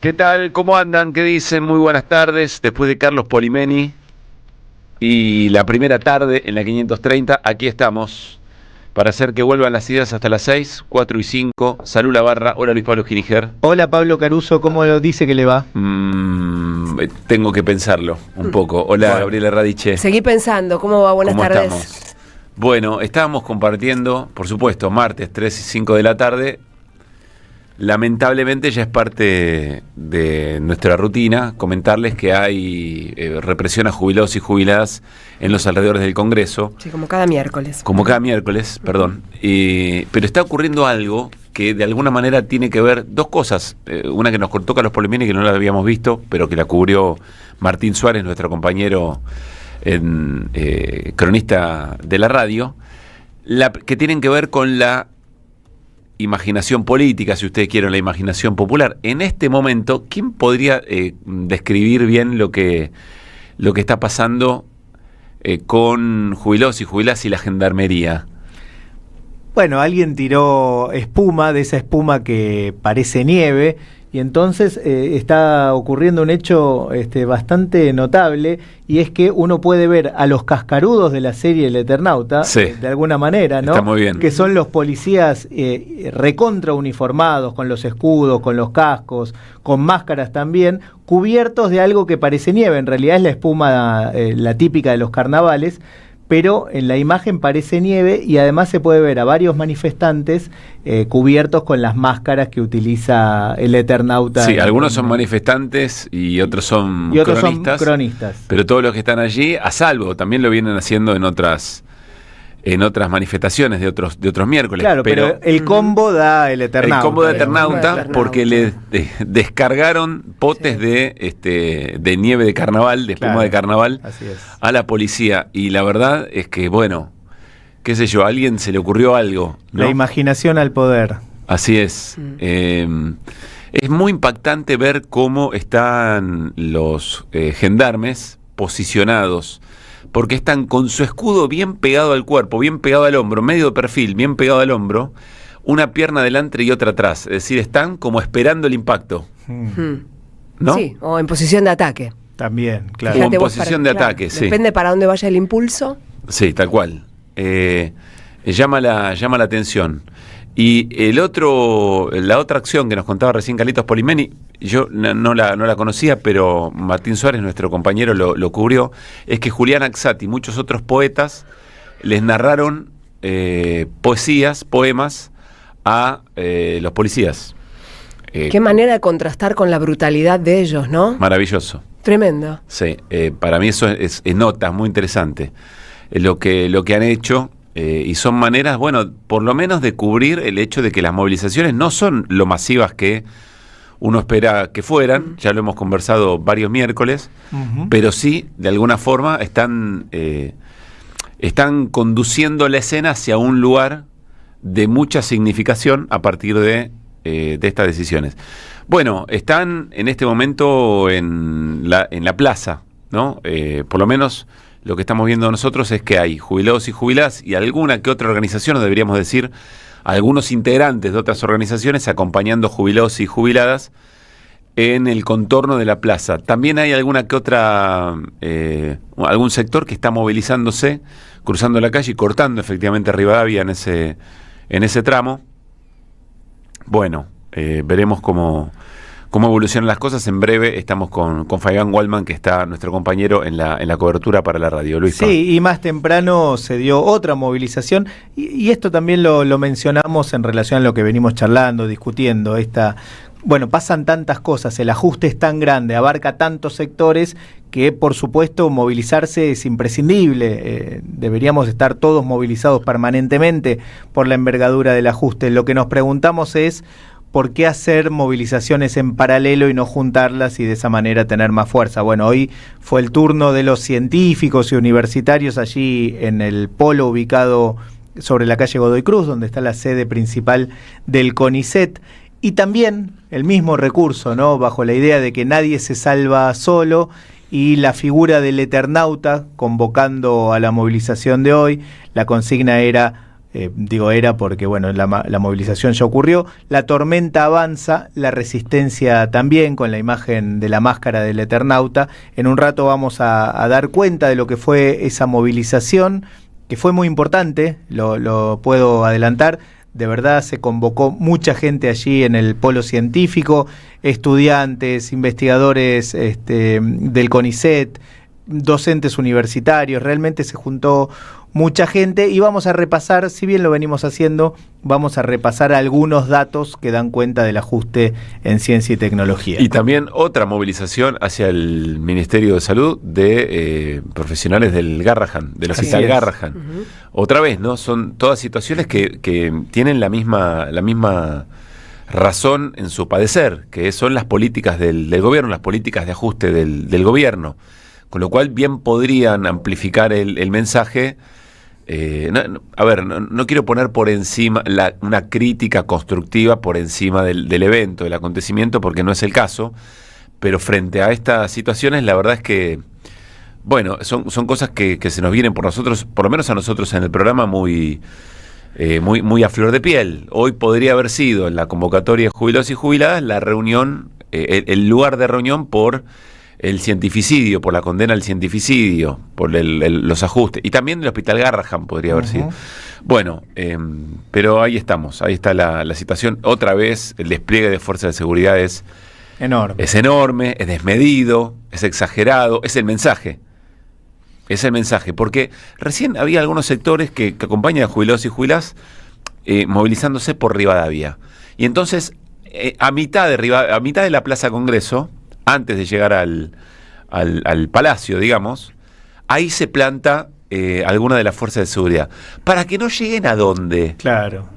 ¿Qué tal? ¿Cómo andan? ¿Qué dicen? Muy buenas tardes. Después de Carlos Polimeni y la primera tarde en la 530, aquí estamos para hacer que vuelvan las ideas hasta las 6, 4 y 5. Salud la barra. Hola Luis Pablo Giniger. Hola Pablo Caruso, ¿cómo lo dice que le va? Tengo que pensarlo un poco. Hola bueno. Gabriela Radiche. Seguí pensando, ¿cómo va? Buenas tardes. Estamos? Bueno, estábamos compartiendo, por supuesto, martes 3 y 5 de la tarde. Lamentablemente ya es parte de nuestra rutina comentarles que hay represión a jubilados y jubiladas en los alrededores del Congreso. Sí, como cada miércoles. Perdón. Pero está ocurriendo algo que de alguna manera tiene que ver dos cosas. Una que nos toca a los Polimeni, que no la habíamos visto, pero que la cubrió Martín Suárez, nuestro compañero cronista de la radio, que tienen que ver con la imaginación política, si ustedes quieren, la imaginación popular. En este momento, ¿quién podría describir bien lo que está pasando con jubilados y jubiladas y la gendarmería? Bueno, alguien tiró espuma, de esa espuma que parece nieve, y entonces está ocurriendo un hecho bastante notable, y es que uno puede ver a los cascarudos de la serie El Eternauta, sí, de alguna manera, ¿no? Está muy bien. Que son los policías recontra uniformados, con los escudos, con los cascos, con máscaras también, cubiertos de algo que parece nieve. En realidad es la espuma, la típica de los carnavales, pero en la imagen parece nieve, y además se puede ver a varios manifestantes cubiertos con las máscaras que utiliza el Eternauta. Sí, algunos son manifestantes y otros son cronistas. Pero todos los que están allí, a salvo, también lo vienen haciendo en otras manifestaciones de otros miércoles. Claro, pero el combo da el Eternauta. El combo de Eternauta, porque le descargaron potes de nieve de carnaval, de espuma de carnaval, a la policía. Y la verdad es que, bueno, qué sé yo, a alguien se le ocurrió algo, ¿no? La imaginación al poder. Así es. Es muy impactante ver cómo están los gendarmes posicionados, porque están con su escudo bien pegado al cuerpo, bien pegado al hombro, medio de perfil, bien pegado al hombro, una pierna adelante y otra atrás. Es decir, están como esperando el impacto. ¿No? Sí, o en posición de ataque. También, claro. Fíjate, o en posición de ataque, sí. Depende para dónde vaya el impulso. Sí, tal cual. Llama la atención. Y la otra acción que nos contaba recién Carlitos Polimeni, yo no la conocía, pero Martín Suárez, nuestro compañero, lo cubrió, es que Julián Axati y muchos otros poetas les narraron poemas a los policías. Qué manera de contrastar con la brutalidad de ellos, ¿no? Maravilloso. Tremendo. Sí, para mí eso es nota, muy interesante. Lo que han hecho. Y son maneras, bueno, por lo menos de cubrir el hecho de que las movilizaciones no son lo masivas que uno espera que fueran, ya lo hemos conversado varios miércoles, pero sí, de alguna forma, están conduciendo la escena hacia un lugar de mucha significación a partir de estas decisiones. Bueno, están en este momento en la plaza, ¿no? Por lo menos lo que estamos viendo nosotros es que hay jubilados y jubiladas y alguna que otra organización, o deberíamos decir, algunos integrantes de otras organizaciones acompañando jubilados y jubiladas en el contorno de la plaza. También hay alguna que otra, algún sector que está movilizándose, cruzando la calle y cortando efectivamente a Rivadavia en ese tramo. Bueno, veremos cómo evolucionan las cosas. En breve estamos con Fabián Waldman, que está nuestro compañero en la cobertura para la radio. Luis. Sí, y más temprano se dio otra movilización, y esto también lo mencionamos en relación a lo que venimos charlando, discutiendo. Bueno, pasan tantas cosas, el ajuste es tan grande, abarca tantos sectores, que por supuesto movilizarse es imprescindible. Deberíamos estar todos movilizados permanentemente por la envergadura del ajuste. Lo que nos preguntamos es: ¿por qué hacer movilizaciones en paralelo y no juntarlas y de esa manera tener más fuerza? Bueno, hoy fue el turno de los científicos y universitarios allí en el polo ubicado sobre la calle Godoy Cruz, donde está la sede principal del CONICET, y también el mismo recurso, ¿no? Bajo la idea de que nadie se salva solo, y la figura del Eternauta convocando a la movilización de hoy. La consigna era Digo era porque, bueno, la movilización ya ocurrió. La tormenta avanza, la resistencia también, con la imagen de la máscara del Eternauta. En un rato vamos a dar cuenta de lo que fue esa movilización, que fue muy importante, lo puedo adelantar. De verdad se convocó mucha gente allí en el polo científico, estudiantes, investigadores del CONICET, docentes universitarios. Realmente se juntó mucha gente y vamos a repasar, si bien lo venimos haciendo, vamos a repasar algunos datos que dan cuenta del ajuste en ciencia y tecnología. Y también otra movilización hacia el Ministerio de Salud de profesionales del Garrahan, del Hospital Garrahan. Uh-huh. Otra vez, ¿no? Son todas situaciones que tienen la misma razón en su padecer, que son las políticas del gobierno, las políticas de ajuste del gobierno. Con lo cual bien podrían amplificar el mensaje. No quiero poner por encima una crítica constructiva por encima del evento, del acontecimiento, porque no es el caso, pero frente a estas situaciones la verdad es que, bueno, son cosas que se nos vienen por lo menos a nosotros en el programa muy a flor de piel. Hoy podría haber sido en la convocatoria de jubilados y jubiladas la reunión, el lugar de reunión por el cientificidio, por la condena al cientificidio, por los ajustes, y también el Hospital Garrahan podría haber sido. Bueno, pero ahí estamos, ahí está la situación. Otra vez, el despliegue de fuerzas de seguridad es enorme, es desmedido, es exagerado, es el mensaje. Es el mensaje, porque recién había algunos sectores que acompañan a jubilados y jubiladas movilizándose por Rivadavia. Y entonces, a mitad de la Plaza Congreso, antes de llegar al Palacio, digamos, ahí se planta alguna de las fuerzas de seguridad. ¿Para que no lleguen a dónde? Claro.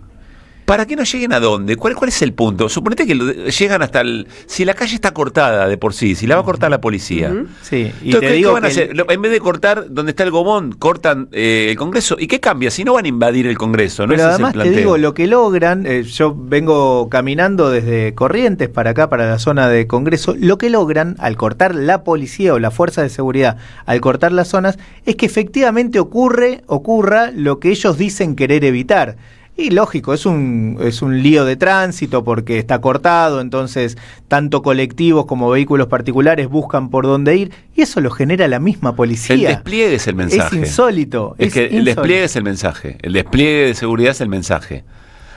¿Para que no lleguen a dónde? ¿Cuál es el punto? Suponete que llegan hasta si la calle está cortada de por sí, si la va a cortar la policía. Uh-huh. Sí, y entonces, te digo ¿qué van a hacer? En vez de cortar donde está el Gomón, cortan el Congreso. ¿Y qué cambia? Si no van a invadir el Congreso, ¿no? Pero Ese además es el te planteo. digo, lo que logran, yo vengo caminando desde Corrientes para acá, para la zona de Congreso, lo que logran al cortar la policía o la fuerza de seguridad, al cortar las zonas, es que efectivamente ocurra lo que ellos dicen querer evitar. Y lógico, es un lío de tránsito porque está cortado, entonces tanto colectivos como vehículos particulares buscan por dónde ir y eso lo genera la misma policía. El despliegue es el mensaje. Es insólito. El despliegue es el mensaje. El despliegue de seguridad es el mensaje.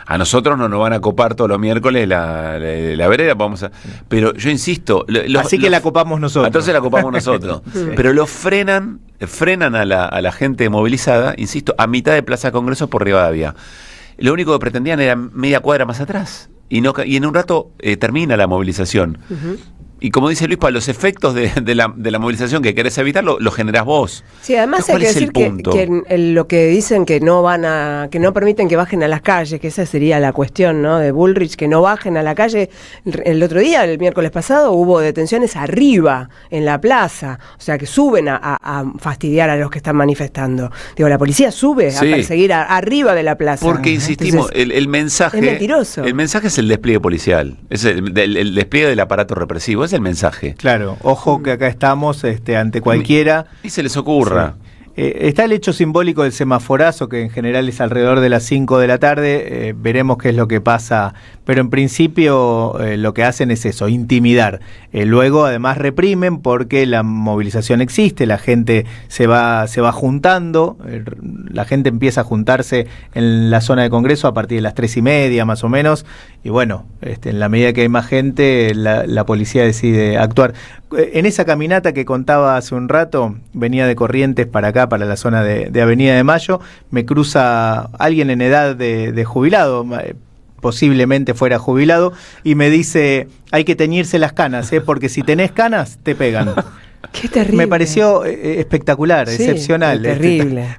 A nosotros no nos van a copar todos los miércoles la vereda, pero yo insisto... Así que la copamos nosotros. Entonces la copamos nosotros. Sí. Pero lo frenan a la gente movilizada, insisto, a mitad de Plaza Congreso por Rivadavia. Lo único que pretendían era media cuadra más atrás. Y en un rato termina la movilización. Uh-huh. Y como dice Luis, para los efectos de la movilización que querés evitar, lo generás vos. Sí, además hay que decir que lo que dicen que no permiten que bajen a las calles, que esa sería la cuestión, ¿no? De Bullrich, que no bajen a la calle. El otro día, el miércoles pasado, hubo detenciones arriba, en la plaza. O sea, que suben a fastidiar a los que están manifestando. Digo, la policía sube a perseguir arriba de la plaza. Porque, insistimos, entonces, el mensaje... Es mentiroso. El mensaje es el despliegue policial. Es el despliegue del aparato represivo. Es el mensaje. Claro, ojo que acá estamos ante cualquiera. Y se les ocurra. Sí. Está el hecho simbólico del semaforazo, que en general es alrededor de las 5 de la tarde. Veremos qué es lo que pasa. Pero en principio lo que hacen es eso, intimidar. Luego además reprimen porque la movilización existe, la gente se va juntando, la gente empieza a juntarse en la zona de Congreso a partir de las 3:30 más o menos. Y bueno, en la medida que hay más gente, la policía decide actuar. En esa caminata que contaba hace un rato, venía de Corrientes para acá, para la zona de Avenida de Mayo, me cruza alguien en edad de jubilado, posiblemente fuera jubilado, y me dice, hay que teñirse las canas, porque si tenés canas, te pegan. Qué terrible. Me pareció espectacular, sí, excepcional. Terrible.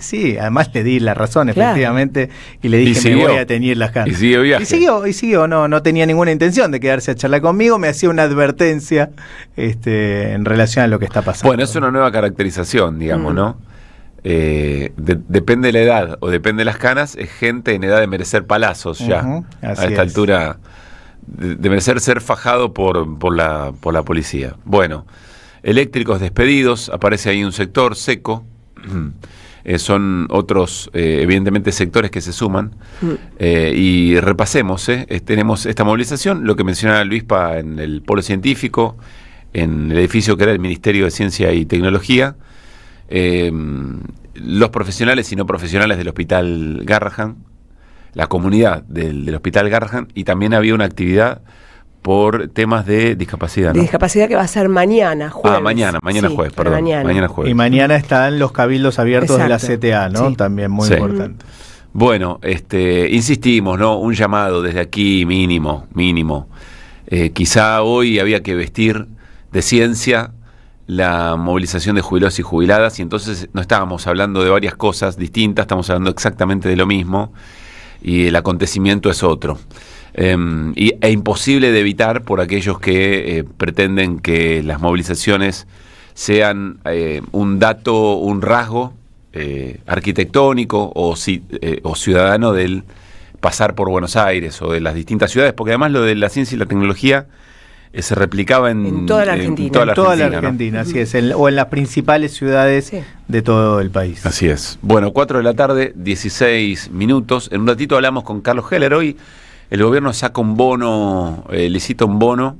Sí, además le di la razón, efectivamente, y le dije, me voy a teñir las canas. Y siguió viaje. Y siguió, no tenía ninguna intención de quedarse a charlar conmigo, me hacía una advertencia en relación a lo que está pasando. Bueno, es una nueva caracterización, digamos, ¿no? Depende de la edad o depende de las canas, es gente en edad de merecer palazos ya, a esta altura, de merecer ser fajado por la policía. Bueno, eléctricos despedidos, aparece ahí un sector seco, son otros, evidentemente, sectores que se suman. Y repasemos, tenemos esta movilización, lo que mencionaba Luispa en el Polo Científico, en el edificio que era el Ministerio de Ciencia y Tecnología, los profesionales y no profesionales del Hospital Garrahan, la comunidad del Hospital Garrahan, y también había una actividad por temas de discapacidad, ¿no? De discapacidad que va a ser mañana, jueves. Mañana Sí, jueves, perdón. Mañana jueves. Y mañana están los cabildos abiertos de la CTA, ¿no? Sí. También muy importante. Bueno, insistimos, ¿no? Un llamado desde aquí mínimo. Quizá hoy había que vestir de ciencia la movilización de jubilados y jubiladas, y entonces no estábamos hablando de varias cosas distintas, estamos hablando exactamente de lo mismo, y el acontecimiento es otro. E imposible de evitar por aquellos que pretenden que las movilizaciones sean un dato, un rasgo arquitectónico o ciudadano del pasar por Buenos Aires o de las distintas ciudades, porque además lo de la ciencia y la tecnología se replicaba en toda la Argentina. En toda la Argentina, ¿no? Así es, o en las principales ciudades de todo el país. Así es. Bueno, 4 de la tarde, 16 minutos. En un ratito hablamos con Carlos Heller. Hoy el gobierno saca un bono, licita un bono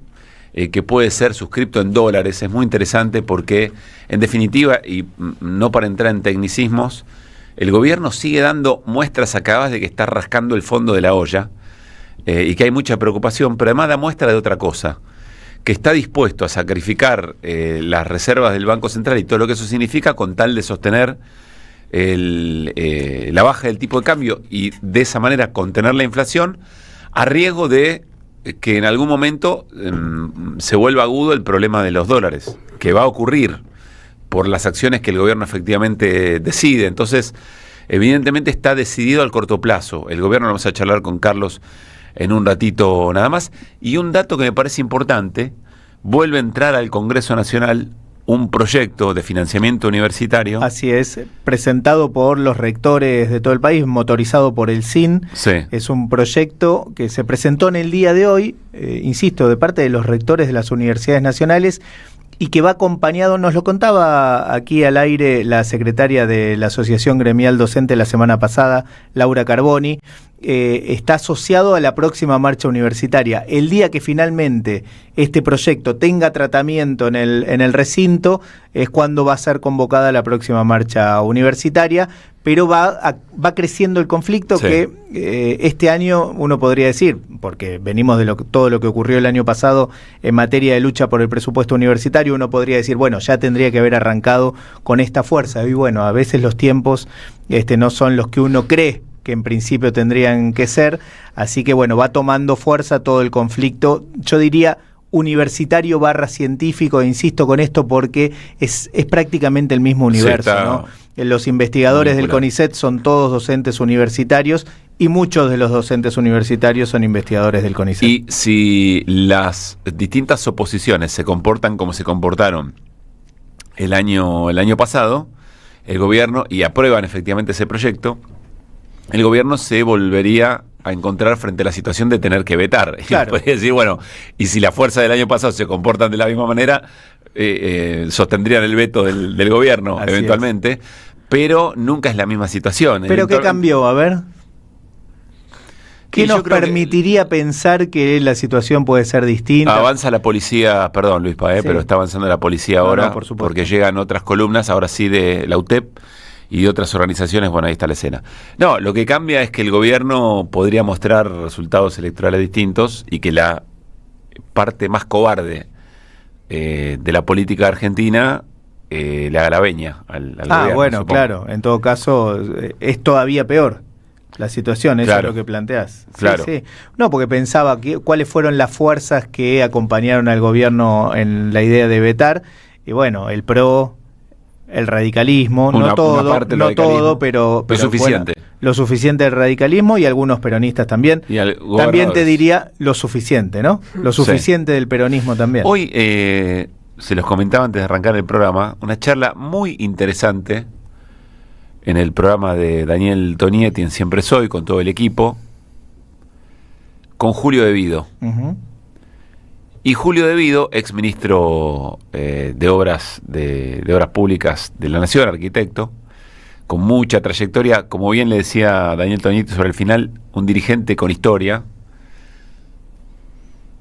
que puede ser suscripto en dólares. Es muy interesante porque, en definitiva, y no para entrar en tecnicismos, el gobierno sigue dando muestras acabadas de que está rascando el fondo de la olla y que hay mucha preocupación, pero además da muestra de otra cosa, que está dispuesto a sacrificar las reservas del Banco Central y todo lo que eso significa con tal de sostener la baja del tipo de cambio y de esa manera contener la inflación, a riesgo de que en algún momento se vuelva agudo el problema de los dólares, que va a ocurrir por las acciones que el gobierno efectivamente decide. Entonces, evidentemente está decidido al corto plazo. El gobierno, vamos a charlar con Carlos en un ratito nada más. Y un dato que me parece importante, vuelve a entrar al Congreso Nacional un proyecto de financiamiento universitario. Así es, presentado por los rectores de todo el país, motorizado por el CIN. Sí. Es un proyecto que se presentó en el día de hoy, insisto, de parte de los rectores de las universidades nacionales, y que va acompañado, nos lo contaba aquí al aire la secretaria de la Asociación Gremial Docente la semana pasada, Laura Carboni, está asociado a la próxima marcha universitaria. El día que finalmente este proyecto tenga tratamiento en el recinto es cuando va a ser convocada la próxima marcha universitaria, pero va creciendo el conflicto. Sí. Que este año uno podría decir, porque venimos de todo lo que ocurrió el año pasado en materia de lucha por el presupuesto universitario, uno podría decir, bueno, ya tendría que haber arrancado con esta fuerza, y bueno, a veces los tiempos no son los que uno cree que en principio tendrían que ser, así que bueno, va tomando fuerza todo el conflicto, yo diría universitario / científico, insisto con esto porque es prácticamente el mismo universo, sí, ¿no? Los investigadores del CONICET son todos docentes universitarios y muchos de los docentes universitarios son investigadores del CONICET. Y si las distintas oposiciones se comportan como se comportaron el año pasado, el gobierno, y aprueban efectivamente ese proyecto, el gobierno se volvería a encontrar frente a la situación de tener que vetar. Claro. Puede decir, bueno, y si la fuerza del año pasado se comportan de la misma manera, sostendrían el veto del gobierno. Así eventualmente, pero nunca es la misma situación. ¿Pero qué cambió? A ver. ¿Qué nos permitiría pensar que la situación puede ser distinta? Avanza la policía, perdón Luispa, sí, pero está avanzando la policía ahora, por supuesto, porque llegan otras columnas, ahora sí de la UTEP y de otras organizaciones. Bueno, ahí está la escena. No, lo que cambia es que el gobierno podría mostrar resultados electorales distintos y que la parte más cobarde de la política argentina le haga la veña al gobierno. Bueno, supongo. Claro, en todo caso es todavía peor la situación, eso es lo que planteás. Claro. Sí. No, porque pensaba cuáles fueron las fuerzas que acompañaron al gobierno en la idea de vetar, y bueno, el PRO, el radicalismo, no todo, pero suficiente. Bueno, lo suficiente del radicalismo y algunos peronistas también. También te diría lo suficiente, ¿no? Lo suficiente del peronismo también. Hoy, se los comentaba antes de arrancar el programa, una charla muy interesante en el programa de Daniel Tonietti en Siempre Soy, con todo el equipo, con Julio De Vido. Uh-huh. Y Julio De Vido, ex ministro de Obras Públicas de la Nación, arquitecto, con mucha trayectoria, como bien le decía Daniel Toñetti sobre el final, un dirigente con historia,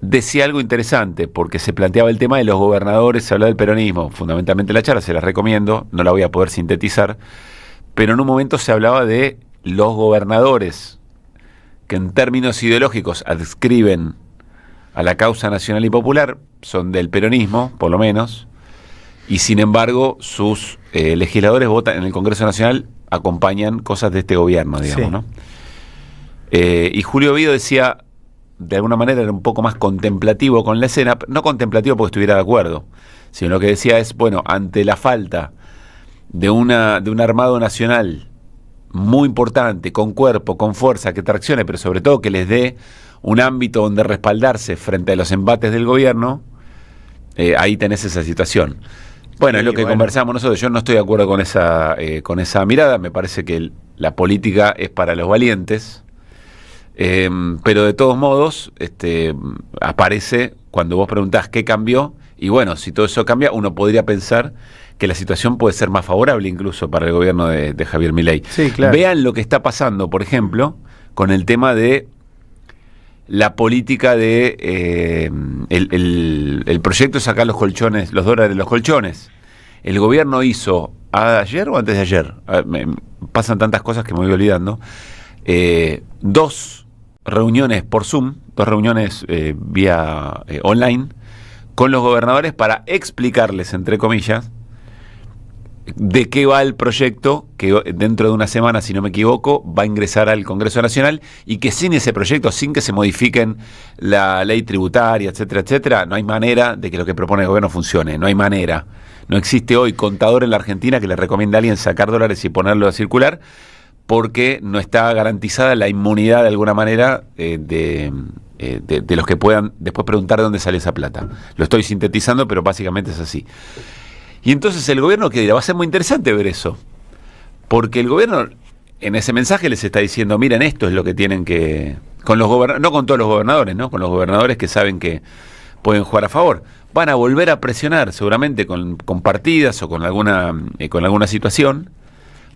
decía algo interesante, porque se planteaba el tema de los gobernadores, se hablaba del peronismo, fundamentalmente la charla, se las recomiendo, no la voy a poder sintetizar, pero en un momento se hablaba de los gobernadores que en términos ideológicos adscriben a la causa nacional y popular, son del peronismo, por lo menos, y sin embargo sus legisladores votan en el Congreso Nacional, acompañan cosas de este gobierno, digamos, sí. ¿No? Y Julio Vido decía, de alguna manera era un poco más contemplativo con la escena, no contemplativo porque estuviera de acuerdo, sino lo que decía es, bueno, ante la falta de un armado nacional muy importante, con cuerpo, con fuerza, que traccione, pero sobre todo que les dé un ámbito donde respaldarse frente a los embates del gobierno, ahí tenés esa situación. Bueno, sí, es lo que conversamos nosotros. Yo no estoy de acuerdo con esa mirada. Me parece que la política es para los valientes, pero de todos modos aparece cuando vos preguntás qué cambió, y bueno, si todo eso cambia, uno podría pensar que la situación puede ser más favorable incluso para el gobierno de Javier Milei. Sí, claro. Vean lo que está pasando, por ejemplo, con el tema de la política de el proyecto de sacar los colchones, los dólares de los colchones. El gobierno hizo ayer o antes de ayer, pasan tantas cosas que me voy olvidando, 2 reuniones por Zoom, 2 reuniones vía online con los gobernadores para explicarles, entre comillas, de qué va el proyecto que dentro de una semana, si no me equivoco, va a ingresar al Congreso Nacional, y que sin ese proyecto, sin que se modifiquen la ley tributaria, etcétera, etcétera, no hay manera de que lo que propone el gobierno funcione, no hay manera. No existe hoy contador en la Argentina que le recomiende a alguien sacar dólares y ponerlo a circular, porque no está garantizada la inmunidad de alguna manera de los que puedan después preguntar de dónde sale esa plata. Lo estoy sintetizando, pero básicamente es así. Y entonces el gobierno, que dirá, va a ser muy interesante ver eso, porque el gobierno en ese mensaje les está diciendo, miren, esto es lo que tienen que, con los no con todos los gobernadores, ¿no? Con los gobernadores que saben que pueden jugar a favor, van a volver a presionar seguramente con partidas o con alguna situación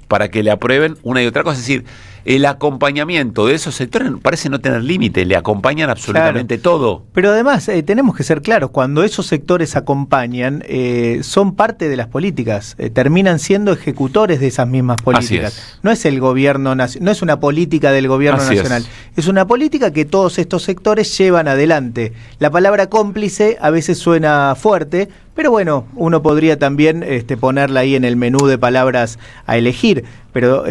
para que le aprueben una y otra cosa. Es decir, el acompañamiento de esos sectores parece no tener límite, le acompañan absolutamente todo. Pero además tenemos que ser claros, cuando esos sectores acompañan, son parte de las políticas, terminan siendo ejecutores de esas mismas políticas. No es el gobierno, no es una política del gobierno nacional, es una política que todos estos sectores llevan adelante. La palabra cómplice a veces suena fuerte, pero bueno, uno podría también ponerla ahí en el menú de palabras a elegir. Pero,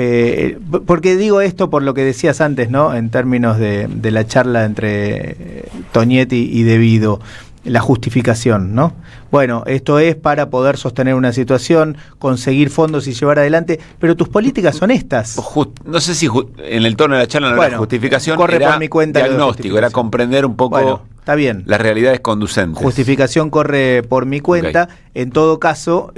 porque digo esto por lo que decías antes, ¿no? En términos de la charla entre Toñetti y De Vido, la justificación, ¿no? Bueno, esto es para poder sostener una situación, conseguir fondos y llevar adelante, pero tus políticas son estas. No sé si en el tono de la charla no era justificación, corre era por mi cuenta diagnóstico, era comprender un poco está bien. Las realidades conducentes. Justificación corre por mi cuenta. Okay. En todo caso,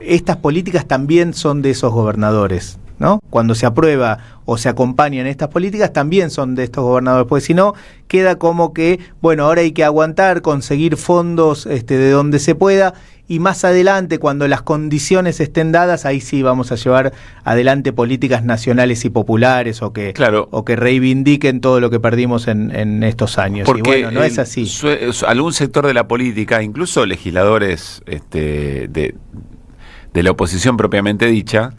estas políticas también son de esos gobernadores, ¿no? Cuando se aprueba o se acompañan estas políticas, también son de estos gobernadores, porque si no, queda como que, bueno, ahora hay que aguantar, conseguir fondos de donde se pueda, y más adelante, cuando las condiciones estén dadas, ahí sí vamos a llevar adelante políticas nacionales y populares, o que reivindiquen todo lo que perdimos en estos años. Porque y bueno, no es así. Algún sector de la política, incluso legisladores de la oposición propiamente dicha,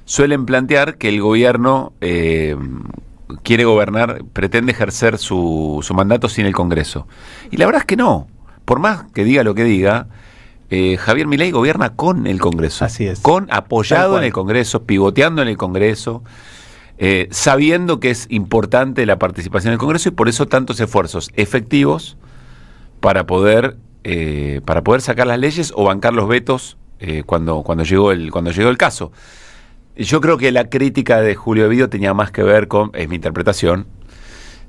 suelen plantear que el gobierno quiere gobernar, pretende ejercer su mandato sin el Congreso. Y la verdad es que no. Por más que diga lo que diga, Javier Milei gobierna con el Congreso. Así es. Apoyado en el Congreso, pivoteando en el Congreso, sabiendo que es importante la participación en el Congreso, y por eso tantos esfuerzos efectivos para poder sacar las leyes o bancar los vetos cuando llegó el caso. Yo creo que la crítica de Julio Vido tenía más que ver con, es mi interpretación,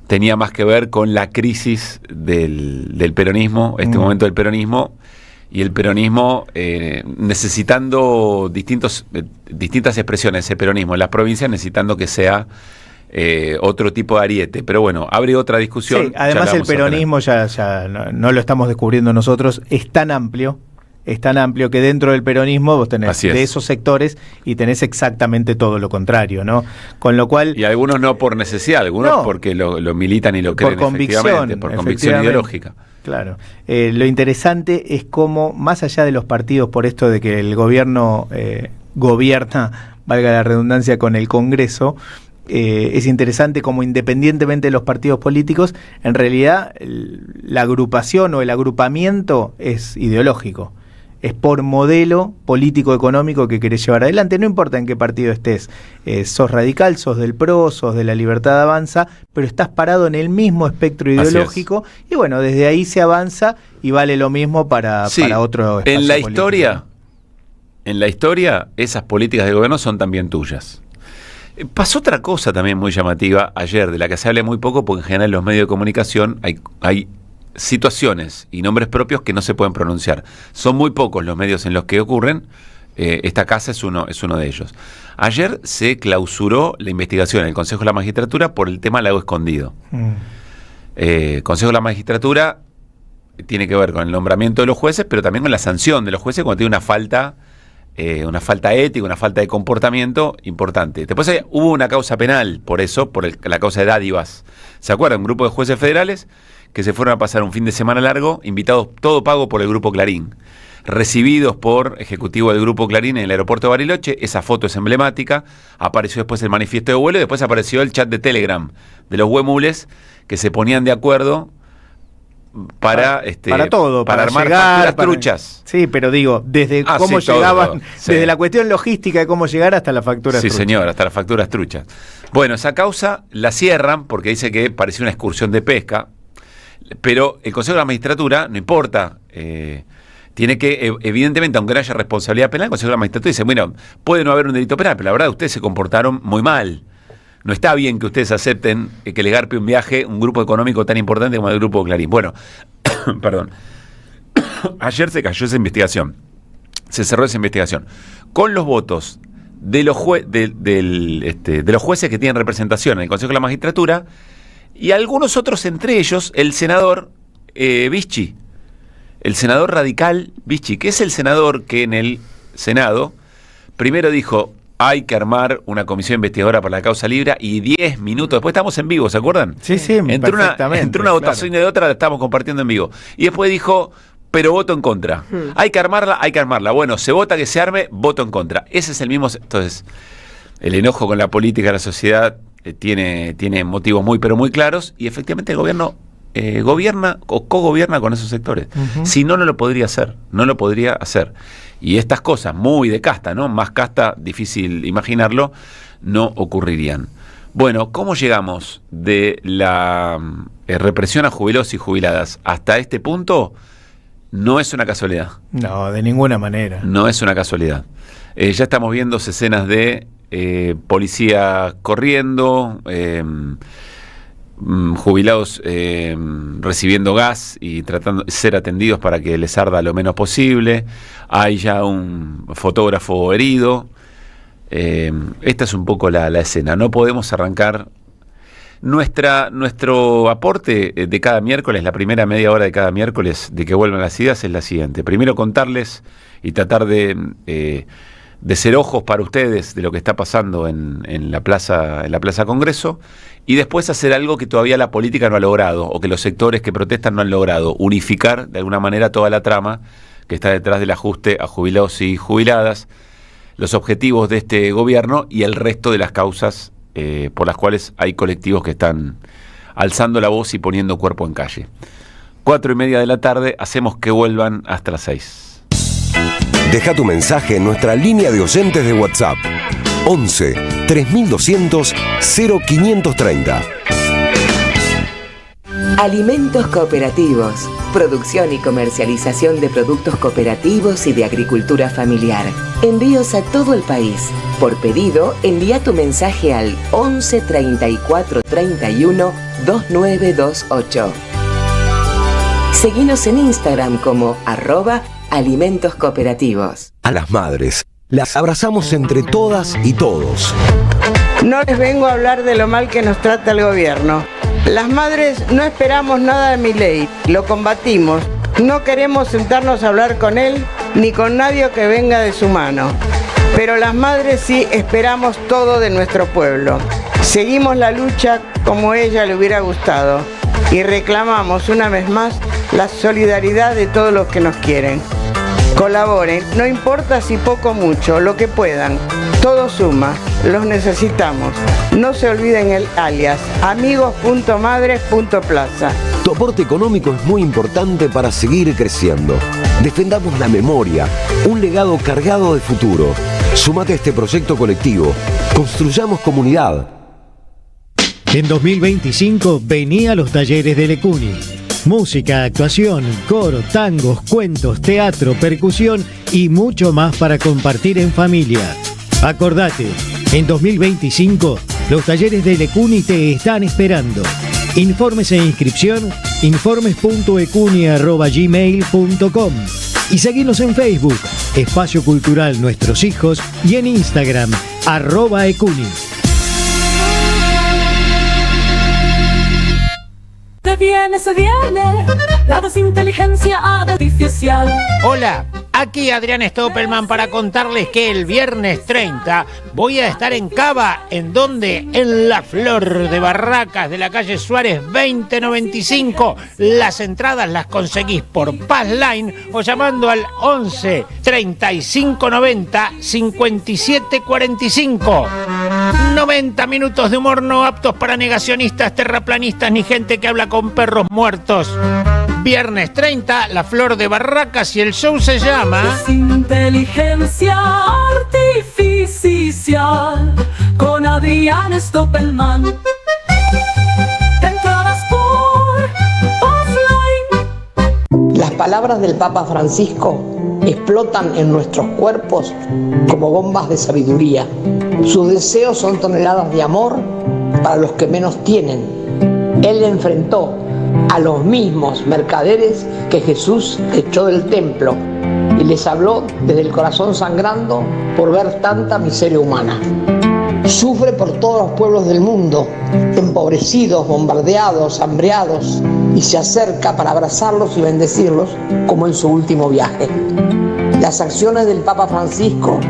tenía más que ver con la crisis del peronismo, momento del peronismo, y el peronismo necesitando distintas expresiones, ese peronismo en las provincias, necesitando que sea otro tipo de ariete. Pero bueno, abre otra discusión. Sí, además el peronismo ya no lo estamos descubriendo nosotros, es tan amplio es tan amplio que dentro del peronismo vos tenés de esos sectores y tenés exactamente todo lo contrario, ¿no? Con lo cual... Y algunos no por necesidad, algunos porque lo militan y lo creen por convicción ideológica. Claro. Lo interesante es cómo, más allá de los partidos, por esto de que el gobierno gobierna, valga la redundancia, con el Congreso, es interesante cómo independientemente de los partidos políticos, en realidad la agrupación o el agrupamiento es ideológico. Es por modelo político-económico que querés llevar adelante. No importa en qué partido estés. Sos radical, sos del PRO, sos de la Libertad Avanza, pero estás parado en el mismo espectro ideológico. Y bueno, desde ahí se avanza y vale lo mismo para otro espacio político. En la historia, esas políticas de gobierno son también tuyas. Pasó otra cosa también muy llamativa ayer, de la que se habla muy poco, porque en general en los medios de comunicación hay situaciones y nombres propios que no se pueden pronunciar. Son muy pocos los medios en los que ocurren. Esta casa es uno de ellos. Ayer se clausuró la investigación en el Consejo de la Magistratura por el tema Lago Escondido. Consejo de la Magistratura tiene que ver con el nombramiento de los jueces, pero también con la sanción de los jueces cuando tiene una falta ética, una falta de comportamiento importante. Después hubo una causa penal por eso, la causa de dádivas. ¿Se acuerdan? Un grupo de jueces federales que se fueron a pasar un fin de semana largo, invitados, todo pago por el Grupo Clarín, recibidos por ejecutivo del Grupo Clarín en el aeropuerto de Bariloche. Esa foto es emblemática. Apareció después el manifiesto de vuelo y después apareció el chat de Telegram de los huemules que se ponían de acuerdo para todo, para armar llegar, facturas truchas. Sí, pero digo, desde cómo llegaban, desde la cuestión logística de cómo llegar hasta las facturas truchas. Sí, señor, hasta las facturas truchas. Bueno, esa causa la cierran porque dice que parecía una excursión de pesca, pero el Consejo de la Magistratura, no importa, tiene que, evidentemente, aunque no haya responsabilidad penal, el Consejo de la Magistratura dice, bueno, puede no haber un delito penal, pero la verdad ustedes se comportaron muy mal. No está bien que ustedes acepten que le garpe un viaje un grupo económico tan importante como el Grupo Clarín. Bueno, perdón. Ayer se cayó esa investigación. Se cerró esa investigación. Con los votos de los, de los jueces que tienen representación en el Consejo de la Magistratura y algunos otros, entre ellos el senador Vichy. El senador radical Vichy, que es el senador que en el Senado primero dijo: hay que armar una comisión investigadora para la causa Libra, y 10 minutos después, estamos en vivo, ¿se acuerdan? Sí, entre una votación y de otra la estamos compartiendo en vivo. Y después dijo, pero voto en contra. Hay que armarla. Bueno, se vota que se arme, voto en contra. Ese es el mismo. Entonces, el enojo con la política de la sociedad tiene motivos muy, pero muy claros, y efectivamente el gobierno gobierna o cogobierna con esos sectores. Si no, no lo podría hacer. Y estas cosas muy de casta, ¿no? Más casta, difícil imaginarlo, no ocurrirían. Bueno, ¿cómo llegamos de la represión a jubilados y jubiladas hasta este punto? No es una casualidad. No, de ninguna manera. No es una casualidad. Ya estamos viendo escenas de policía corriendo, jubilados recibiendo gas y tratando de ser atendidos para que les arda lo menos posible. Hay ya un fotógrafo herido. Esta es un poco la escena. No podemos arrancar. Nuestro aporte de cada miércoles, la primera media hora de cada miércoles de que vuelvan las ideas, es la siguiente. Primero, contarles y tratar de ser ojos para ustedes de lo que está pasando en la Plaza Congreso, y después hacer algo que todavía la política no ha logrado, o que los sectores que protestan no han logrado: unificar de alguna manera toda la trama que está detrás del ajuste a jubilados y jubiladas, los objetivos de este gobierno y el resto de las causas por las cuales hay colectivos que están alzando la voz y poniendo cuerpo en calle. 4:30 de la tarde, hacemos que vuelvan hasta las 6. Deja tu mensaje en nuestra línea de oyentes de WhatsApp: 11 3200 0530. Alimentos Cooperativos. Producción y comercialización de productos cooperativos y de agricultura familiar. Envíos a todo el país. Por pedido, envía tu mensaje al 11 34 31 2928. Seguinos en Instagram como @alimentos cooperativos. A las madres las abrazamos entre todas y todos. No les vengo a hablar de lo mal que nos trata el gobierno. Las madres no esperamos nada de Milei, lo combatimos. No queremos sentarnos a hablar con él ni con nadie que venga de su mano. Pero las madres sí esperamos todo de nuestro pueblo. Seguimos la lucha como ella le hubiera gustado y reclamamos una vez más la solidaridad de todos los que nos quieren. Colaboren, no importa si poco o mucho, lo que puedan. Todo suma, los necesitamos. No se olviden el alias, amigos.madres.plaza. Tu aporte económico es muy importante para seguir creciendo. Defendamos la memoria, un legado cargado de futuro. Súmate a este proyecto colectivo. Construyamos comunidad. En 2025 vení a los talleres de Lecuni. Música, actuación, coro, tangos, cuentos, teatro, percusión y mucho más para compartir en familia. Acordate, en 2025 los talleres de Lecuni te están esperando. Informes e inscripción, informes.ecuni@gmail.com y seguinos en Facebook, Espacio Cultural Nuestros Hijos, y en Instagram, @ecuni. Se viene la desinteligencia artificial. Hola, aquí Adrián Stoppelman para contarles que el viernes 30 voy a estar en Cava. ¿En dónde? En la Flor de Barracas de la calle Suárez 2095. Las entradas las conseguís por Passline o llamando al 11 35 90 57 45. 90 minutos de humor no aptos para negacionistas, terraplanistas ni gente que habla con perros muertos. Viernes 30, la Flor de Barracas, y el show se llama Inteligencia Artificial con Adrián Stoppelman. Entradas por Offline. Las palabras del Papa Francisco explotan en nuestros cuerpos como bombas de sabiduría. Sus deseos son toneladas de amor para los que menos tienen. Él enfrentó a los mismos mercaderes que Jesús echó del templo y les habló desde el corazón sangrando por ver tanta miseria humana. Sufre por todos los pueblos del mundo, empobrecidos, bombardeados, hambreados, y se acerca para abrazarlos y bendecirlos como en su último viaje. Las acciones del Papa Francisco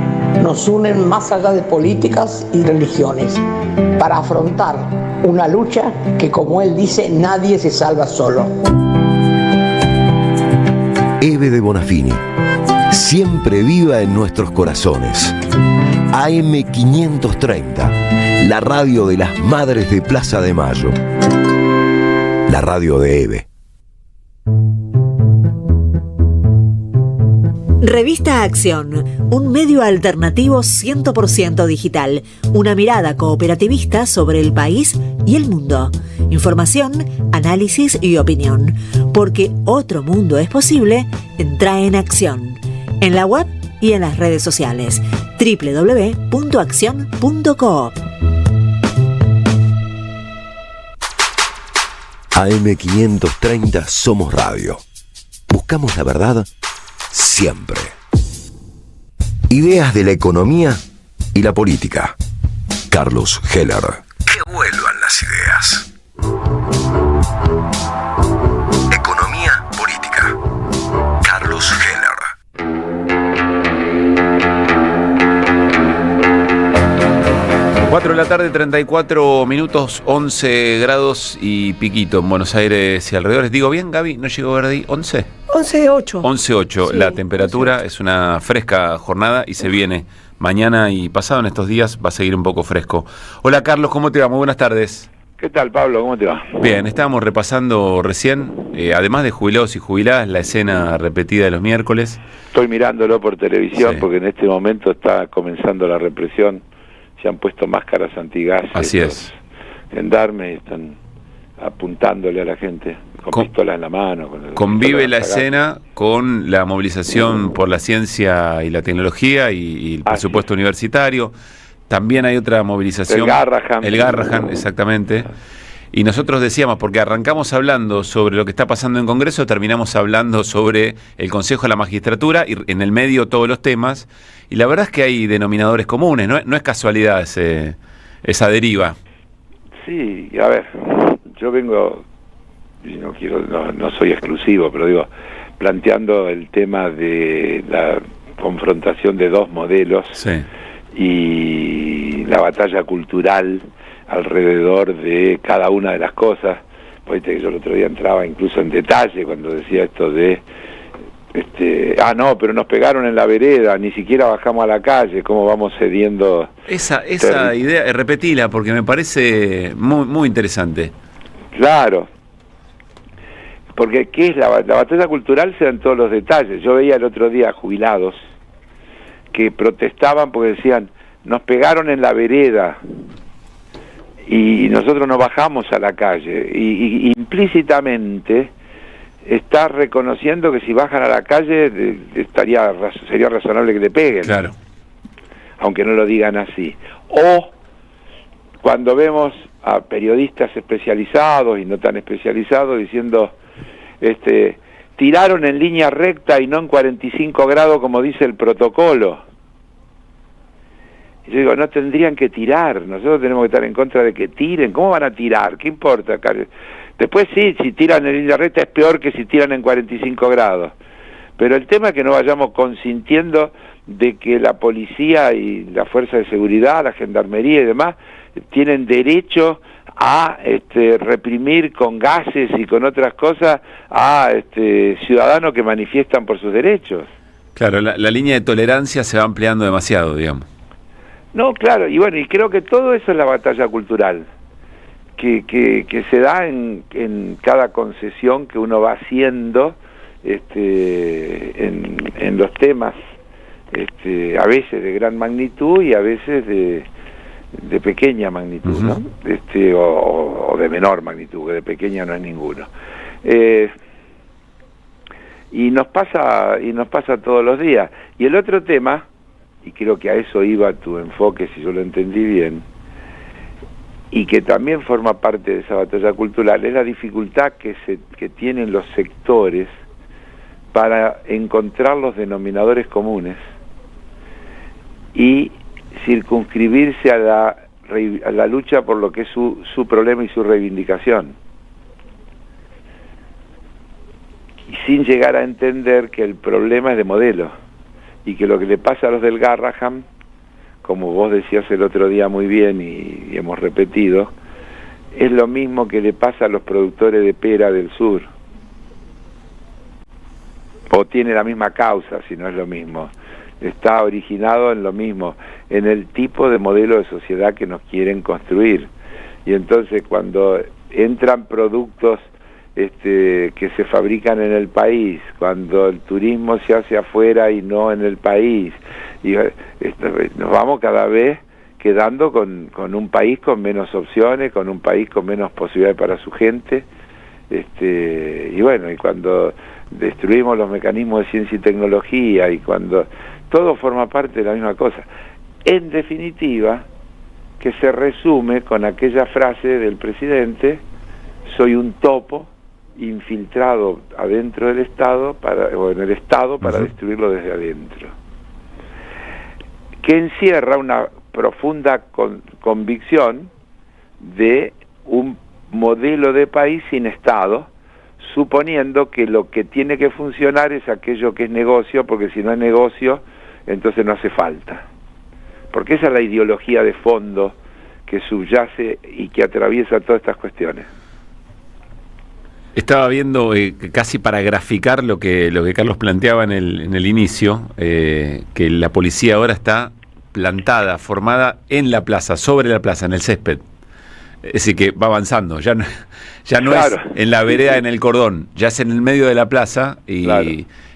nos unen más allá de políticas y religiones para afrontar una lucha que, como él dice, nadie se salva solo. Eve de Bonafini, siempre viva en nuestros corazones. AM530, la radio de las Madres de Plaza de Mayo. La radio de Eve. Revista Acción, un medio alternativo 100% digital, una mirada cooperativista sobre el país y el mundo. Información, análisis y opinión. Porque otro mundo es posible, entra en Acción. En la web y en las redes sociales. www.accion.coop. AM530 Somos Radio. Buscamos la verdad siempre. Ideas de la economía y la política. Carlos Heller. Que vuelvan las ideas. Economía política. Carlos Heller. 4 de la tarde, 34 minutos, 11 grados y piquito en Buenos Aires y alrededores. ¿Digo bien, Gaby? ¿No llegó Verdi? ¿11? 11.8. 11.8. Sí, la temperatura 11.8. es una fresca jornada y se viene mañana y pasado en estos días va a seguir un poco fresco. Hola Carlos, ¿cómo te va? Muy buenas tardes. ¿Qué tal, Pablo? ¿Cómo te va? Bien, estábamos repasando recién, además de jubilados y jubiladas, la escena repetida de los miércoles. Estoy mirándolo por televisión, sí, porque en este momento está comenzando la represión. Se han puesto máscaras antigas. Así es. Gendarmes están apuntándole a la gente con pistolas en la mano. Convive la escena con la movilización por la ciencia y la tecnología y el presupuesto universitario. También hay otra movilización. El Garrahan, exactamente. Y nosotros decíamos, porque arrancamos hablando sobre lo que está pasando en Congreso, terminamos hablando sobre el Consejo de la Magistratura y en el medio todos los temas. Y la verdad es que hay denominadores comunes, no es casualidad esa deriva. Sí, a ver, yo vengo, no soy exclusivo, pero digo, planteando el tema de la confrontación de dos modelos y la batalla cultural alrededor de cada una de las cosas. Viste que yo el otro día entraba incluso en detalle cuando decía esto de no, pero nos pegaron en la vereda, ni siquiera bajamos a la calle, cómo vamos cediendo. Esa idea, repetila, porque me parece muy, muy interesante. Claro, porque ¿qué es la batalla cultural? Se dan todos los detalles. Yo veía el otro día jubilados que protestaban porque decían, nos pegaron en la vereda y nosotros nos bajamos a la calle, y implícitamente está reconociendo que si bajan a la calle sería razonable que le peguen, claro, aunque no lo digan así. O cuando vemos a periodistas especializados y no tan especializados diciendo tiraron en línea recta y no en 45 grados como dice el protocolo. Y yo digo, no tendrían que tirar, nosotros tenemos que estar en contra de que tiren. ¿Cómo van a tirar? ¿Qué importa? Después sí, si tiran en línea recta es peor que si tiran en 45 grados. Pero el tema es que no vayamos consintiendo de que la policía y la fuerza de seguridad, la gendarmería y demás, tienen derecho a reprimir con gases y con otras cosas a ciudadanos que manifiestan por sus derechos. Claro, la línea de tolerancia se va ampliando demasiado, digamos. No, claro, y bueno, y creo que todo eso es la batalla cultural, que se da en cada concesión que uno va haciendo en los temas, a veces de gran magnitud y a veces de pequeña magnitud, ¿no? O de menor magnitud, que de pequeña no es ninguno. Y nos pasa todos los días. Y el otro tema, y creo que a eso iba tu enfoque, si yo lo entendí bien, y que también forma parte de esa batalla cultural, es la dificultad que tienen los sectores para encontrar los denominadores comunes y circunscribirse a la lucha por lo que es su problema y su reivindicación, y sin llegar a entender que el problema es de modelo, y que lo que le pasa a los del Garrahan, como vos decías el otro día muy bien y hemos repetido, es lo mismo que le pasa a los productores de pera del sur, o tiene la misma causa, si no es lo mismo. Está originado en lo mismo, en el tipo de modelo de sociedad que nos quieren construir. Y entonces cuando entran productos que se fabrican en el país, cuando el turismo se hace afuera y no en el país, y nos vamos cada vez quedando con un país con menos opciones, con un país con menos posibilidades para su gente, y bueno, y cuando destruimos los mecanismos de ciencia y tecnología, y cuando todo forma parte de la misma cosa, en definitiva, que se resume con aquella frase del presidente: soy un topo infiltrado adentro del Estado o en el Estado para destruirlo desde adentro, que encierra una profunda convicción de un modelo de país sin Estado, suponiendo que lo que tiene que funcionar es aquello que es negocio, porque si no es negocio, entonces no hace falta. Porque esa es la ideología de fondo que subyace y que atraviesa todas estas cuestiones. Estaba viendo, casi para graficar lo que Carlos planteaba en el inicio, que la policía ahora está plantada, formada en la plaza, sobre la plaza, en el césped. Es decir, que va avanzando, ya no claro, es en la vereda, en el cordón, ya es en el medio de la plaza, y, claro,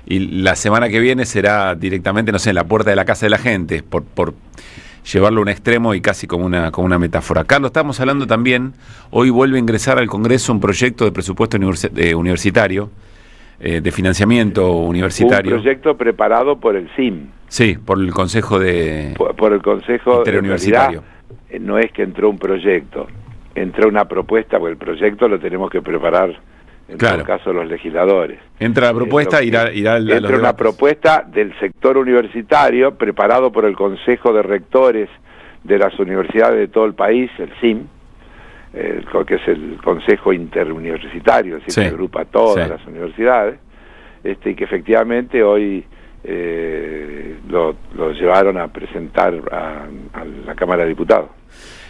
y la semana que viene será directamente, no sé, en la puerta de la casa de la gente, por llevarlo a un extremo y casi como una metáfora. Carlos, estamos hablando también, hoy vuelve a ingresar al Congreso un proyecto de presupuesto universitario, de financiamiento universitario. Un proyecto preparado por el CIM. Sí, por el Consejo por el Consejo Interuniversitario. No es que entró un proyecto, entró una propuesta, porque el proyecto lo tenemos que preparar, en todo caso, los legisladores. Entra la propuesta, irá entra una propuesta del sector universitario, preparado por el Consejo de Rectores de las universidades de todo el país, el CIM, que es el Consejo Interuniversitario, es decir, que agrupa todas las universidades, y que efectivamente hoy lo llevaron a presentar a la Cámara de Diputados.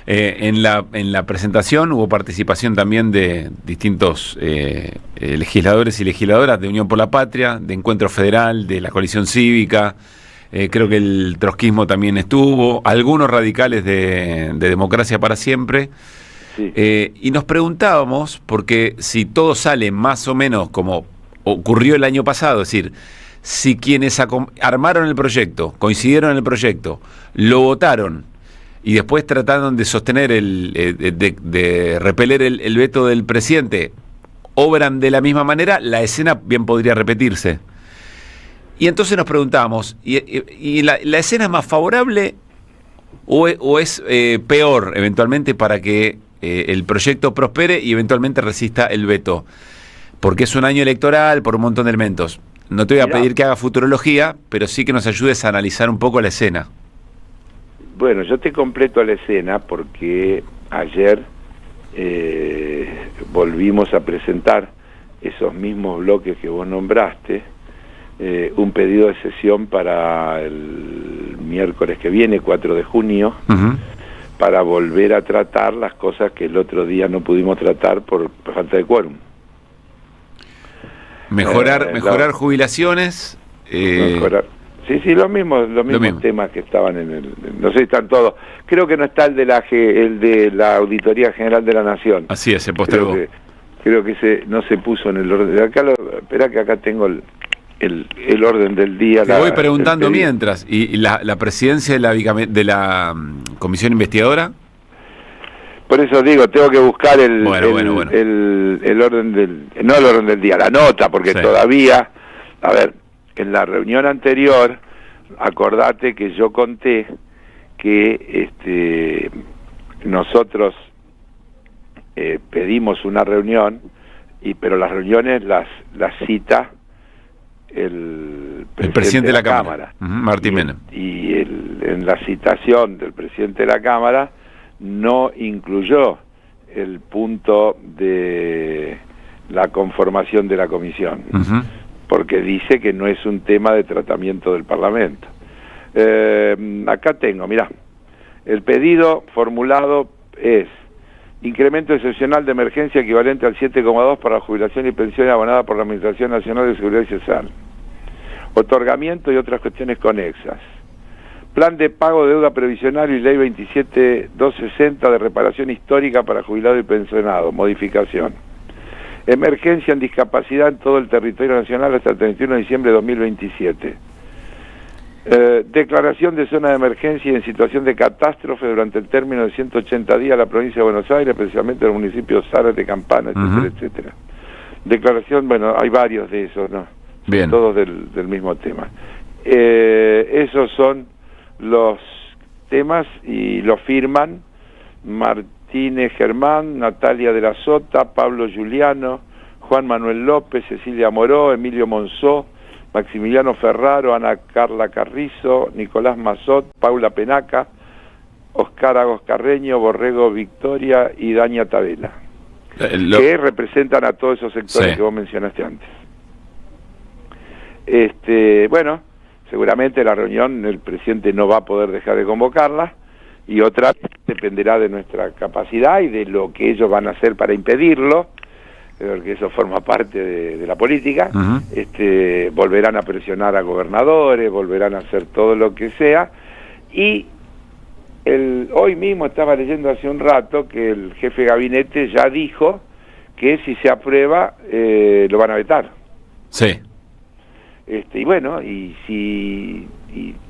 En la presentación hubo participación también de distintos legisladores y legisladoras de Unión por la Patria, de Encuentro Federal, de la Coalición Cívica, creo que el trotskismo también estuvo, algunos radicales de Democracia para Siempre, sí. Y nos preguntábamos, porque si todo sale más o menos como ocurrió el año pasado, es decir, si quienes armaron el proyecto, coincidieron en el proyecto, lo votaron, y después trataron de sostener de repeler el veto del presidente, obran de la misma manera, la escena bien podría repetirse. Y entonces nos preguntamos, ¿y la escena es más favorable o es peor eventualmente para que el proyecto prospere y eventualmente resista el veto? Porque es un año electoral por un montón de elementos. No te voy a pedir que haga futurología, pero sí que nos ayudes a analizar un poco la escena. Bueno, yo te completo la escena porque ayer volvimos a presentar esos mismos bloques que vos nombraste, un pedido de sesión para el miércoles que viene, 4 de junio, para volver a tratar las cosas que el otro día no pudimos tratar por falta de quórum. Mejorar jubilaciones. Mejorar. Sí, los mismos temas que estaban en el... No sé si están todos. Creo que no está el de la Auditoría General de la Nación. Así es, se postergó. Creo que no se puso en el orden. Espera que acá tengo el orden del día. Te voy preguntando mientras. ¿Y la presidencia de la comisión investigadora? Por eso digo, tengo que buscar el orden no el orden del día, la nota, porque todavía, a ver, en la reunión anterior, acordate que yo conté que nosotros pedimos una reunión, pero las reuniones las cita el presidente de la Cámara, Martín Menem. Y en la citación del presidente de la Cámara no incluyó el punto de la conformación de la comisión, porque dice que no es un tema de tratamiento del Parlamento. Acá tengo, mirá, el pedido formulado es incremento excepcional de emergencia equivalente al 7,2 para la jubilación y pensión abonada por la Administración Nacional de Seguridad Social, otorgamiento y otras cuestiones conexas, plan de pago de deuda previsional y ley 27260 de reparación histórica para jubilados y pensionados, modificación, emergencia en discapacidad en todo el territorio nacional hasta el 31 de diciembre de 2027, declaración de zona de emergencia y en situación de catástrofe durante el término de 180 días a la provincia de Buenos Aires, especialmente en el municipio de Zárate, Campana, etcétera, etcétera. Declaración, bueno, hay varios de esos, ¿no? Bien. Todos del mismo tema. Esos son los temas y lo firman Martínez Germán, Natalia de la Sota, Pablo Giuliano, Juan Manuel López, Cecilia Moró, Emilio Monzó, Maximiliano Ferraro, Ana Carla Carrizo, Nicolás Mazot, Paula Penaca, Oscar Agos Carreño, Borrego Victoria y Daña Tabela, que representan a todos esos sectores que vos mencionaste antes. Bueno, seguramente la reunión el presidente no va a poder dejar de convocarla, y otra dependerá de nuestra capacidad y de lo que ellos van a hacer para impedirlo, porque eso forma parte de la política. Volverán a presionar a gobernadores, volverán a hacer todo lo que sea, y hoy mismo estaba leyendo hace un rato que el jefe de gabinete ya dijo que si se aprueba lo van a vetar. Sí. Y bueno, y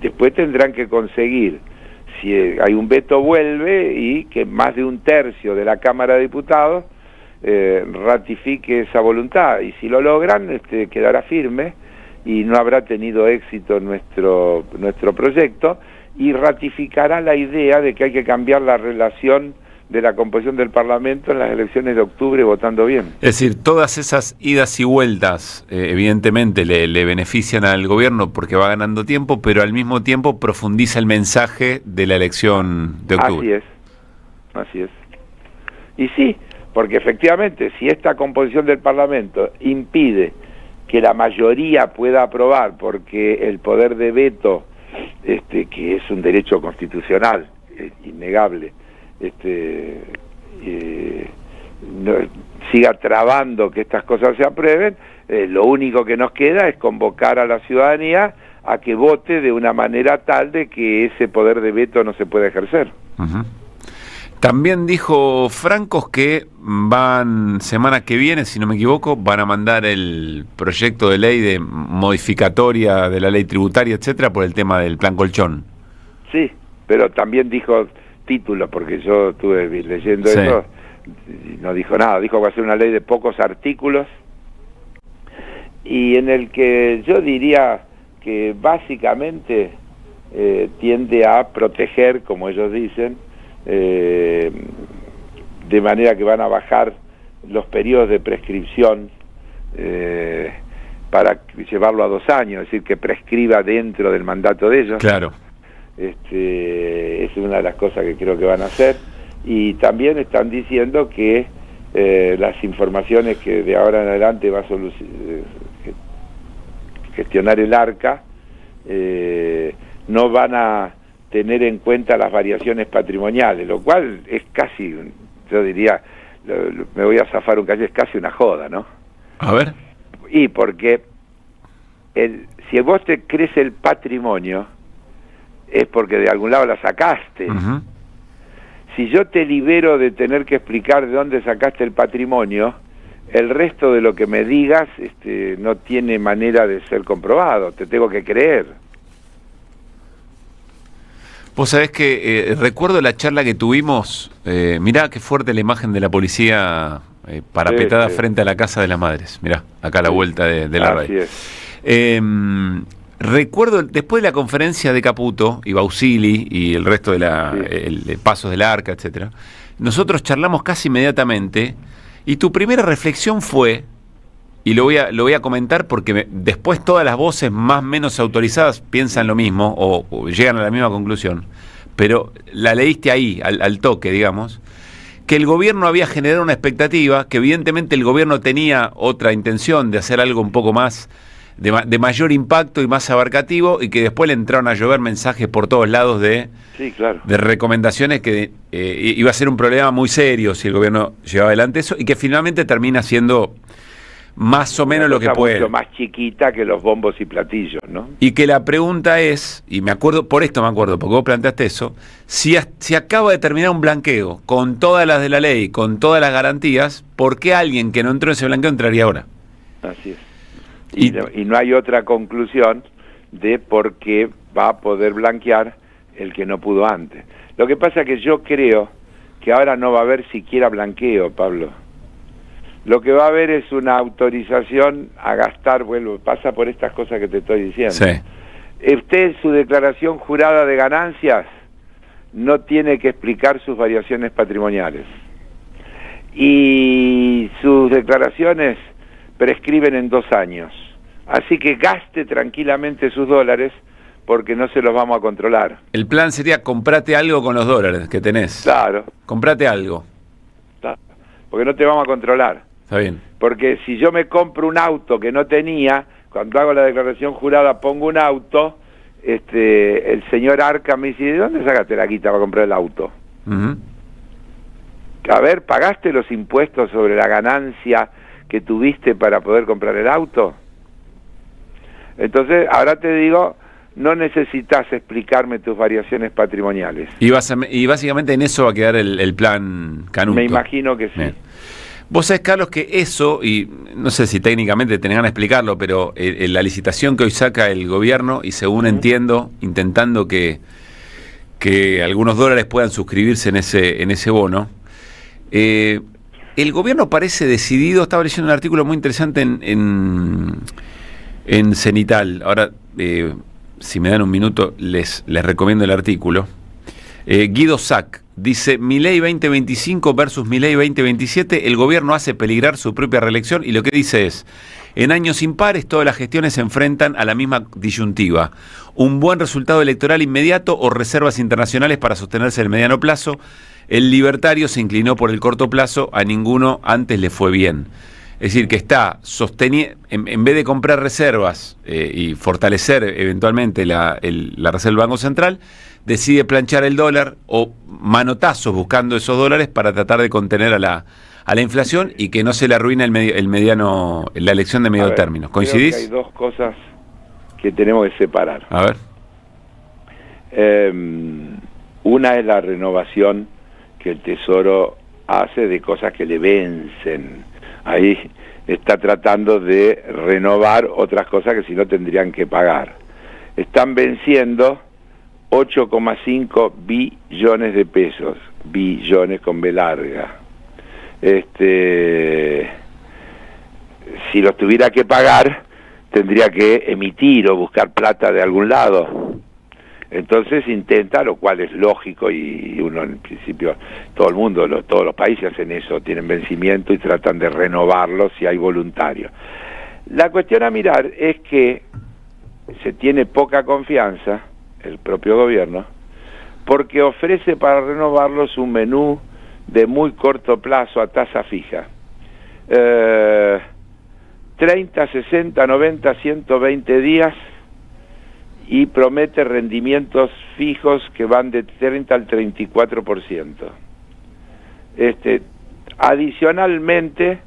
después tendrán que conseguir, si hay un veto, vuelve, y que más de un tercio de la Cámara de Diputados ratifique esa voluntad, y si lo logran, quedará firme y no habrá tenido éxito nuestro proyecto, y ratificará la idea de que hay que cambiar la relación de la composición del Parlamento en las elecciones de octubre, votando bien. Es decir, todas esas idas y vueltas evidentemente le benefician al gobierno porque va ganando tiempo, pero al mismo tiempo profundiza el mensaje de la elección de octubre. Así es. Y sí, porque efectivamente, si esta composición del Parlamento impide que la mayoría pueda aprobar, porque el poder de veto, que es un derecho constitucional, innegable, siga trabando que estas cosas se aprueben, lo único que nos queda es convocar a la ciudadanía a que vote de una manera tal de que ese poder de veto no se pueda ejercer. Uh-huh. También dijo Francos que van, semana que viene, si no me equivoco, van a mandar el proyecto de ley de modificatoria de la ley tributaria, etcétera, por el tema del plan colchón. Sí, pero también dijo títulos, porque yo estuve leyendo eso, y no dijo nada, dijo que va a ser una ley de pocos artículos, y en el que yo diría que básicamente tiende a proteger, como ellos dicen, de manera que van a bajar los periodos de prescripción para llevarlo a 2 años, es decir, que prescriba dentro del mandato de ellos. Claro. Es una de las cosas que creo que van a hacer, y también están diciendo que las informaciones que de ahora en adelante va a gestionar el ARCA no van a tener en cuenta las variaciones patrimoniales, lo cual es casi, yo diría, me voy a zafar un calle, es casi una joda, ¿no? A ver. Y porque si vos te crece el patrimonio, es porque de algún lado la sacaste. Uh-huh. Si yo te libero de tener que explicar de dónde sacaste el patrimonio, el resto de lo que me digas no tiene manera de ser comprobado, te tengo que creer. Vos sabés que recuerdo la charla que tuvimos, mirá qué fuerte la imagen de la policía parapetada frente a la Casa de las Madres, mirá, acá a la vuelta de la radio. Recuerdo, después de la conferencia de Caputo y Bausili y el resto de de Pasos del Arca, etcétera, nosotros charlamos casi inmediatamente, y tu primera reflexión fue, y lo voy a comentar porque después todas las voces más o menos autorizadas piensan lo mismo o llegan a la misma conclusión, pero la leíste ahí, al toque, digamos, que el gobierno había generado una expectativa, que evidentemente el gobierno tenía otra intención de hacer algo un poco más de mayor impacto y más abarcativo, y que después le entraron a llover mensajes por todos lados de recomendaciones que iba a ser un problema muy serio si el gobierno llevaba adelante eso, y que finalmente termina siendo más o menos lo que puede. Mucho más chiquita que los bombos y platillos, ¿no? Y que la pregunta es, y me acuerdo, porque vos planteaste eso, si acaba de terminar un blanqueo con todas las de la ley, con todas las garantías, ¿por qué alguien que no entró en ese blanqueo entraría ahora? Así es. Y no hay otra conclusión de por qué va a poder blanquear el que no pudo antes. Lo que pasa es que yo creo que ahora no va a haber siquiera blanqueo, Pablo. Lo que va a haber es una autorización a gastar, pasa por estas cosas que te estoy diciendo. Sí. Usted en su declaración jurada de ganancias no tiene que explicar sus variaciones patrimoniales. Y sus declaraciones prescriben en 2 años. Así que gaste tranquilamente sus dólares, porque no se los vamos a controlar. El plan sería: comprate algo con los dólares que tenés. Claro. Comprate algo. Claro. Porque no te vamos a controlar. Está bien. Porque si yo me compro un auto que no tenía, cuando hago la declaración jurada pongo un auto, el señor Arca me dice: ¿de dónde sacaste la guita para comprar el auto? Uh-huh. A ver, ¿pagaste los impuestos sobre la ganancia que tuviste para poder comprar el auto? Entonces, ahora te digo, no necesitas explicarme tus variaciones patrimoniales. Y básicamente en eso va a quedar el plan Canuto. Me imagino que sí. Bien. Vos sabés, Carlos, que eso, y no sé si técnicamente tenés ganas de explicarlo, pero la licitación que hoy saca el gobierno, y según entiendo, intentando que algunos dólares puedan suscribirse en ese bono, el gobierno parece decidido. Estaba leyendo un artículo muy interesante en Cenital. Ahora, si me dan un minuto, les recomiendo el artículo. Guido Sack dice: Milei 2025 versus Milei 2027, el gobierno hace peligrar su propia reelección, y lo que dice es: en años impares todas las gestiones se enfrentan a la misma disyuntiva, un buen resultado electoral inmediato o reservas internacionales para sostenerse en el mediano plazo. El libertario se inclinó por el corto plazo, a ninguno antes le fue bien. Es decir, que está sosteniendo, en vez de comprar reservas y fortalecer eventualmente la reserva del Banco Central, decide planchar el dólar o manotazos buscando esos dólares para tratar de contener a la inflación y que no se le arruine la elección de medio término. ¿Coincidís? Creo que hay dos cosas que tenemos que separar. A ver. Una es la renovación que el Tesoro hace de cosas que le vencen. Ahí está tratando de renovar otras cosas que si no tendrían que pagar. Están venciendo 8,5 billones de pesos, billones con B larga. Si los tuviera que pagar, tendría que emitir o buscar plata de algún lado. Entonces intenta, lo cual es lógico, y uno en principio, todo el mundo, todos los países hacen eso, tienen vencimiento y tratan de renovarlo si hay voluntarios. La cuestión a mirar es que se tiene poca confianza, el propio gobierno, porque ofrece para renovarlos un menú de muy corto plazo a tasa fija. 30, 60, 90, 120 días, y promete rendimientos fijos que van de 30 al 34%. Adicionalmente,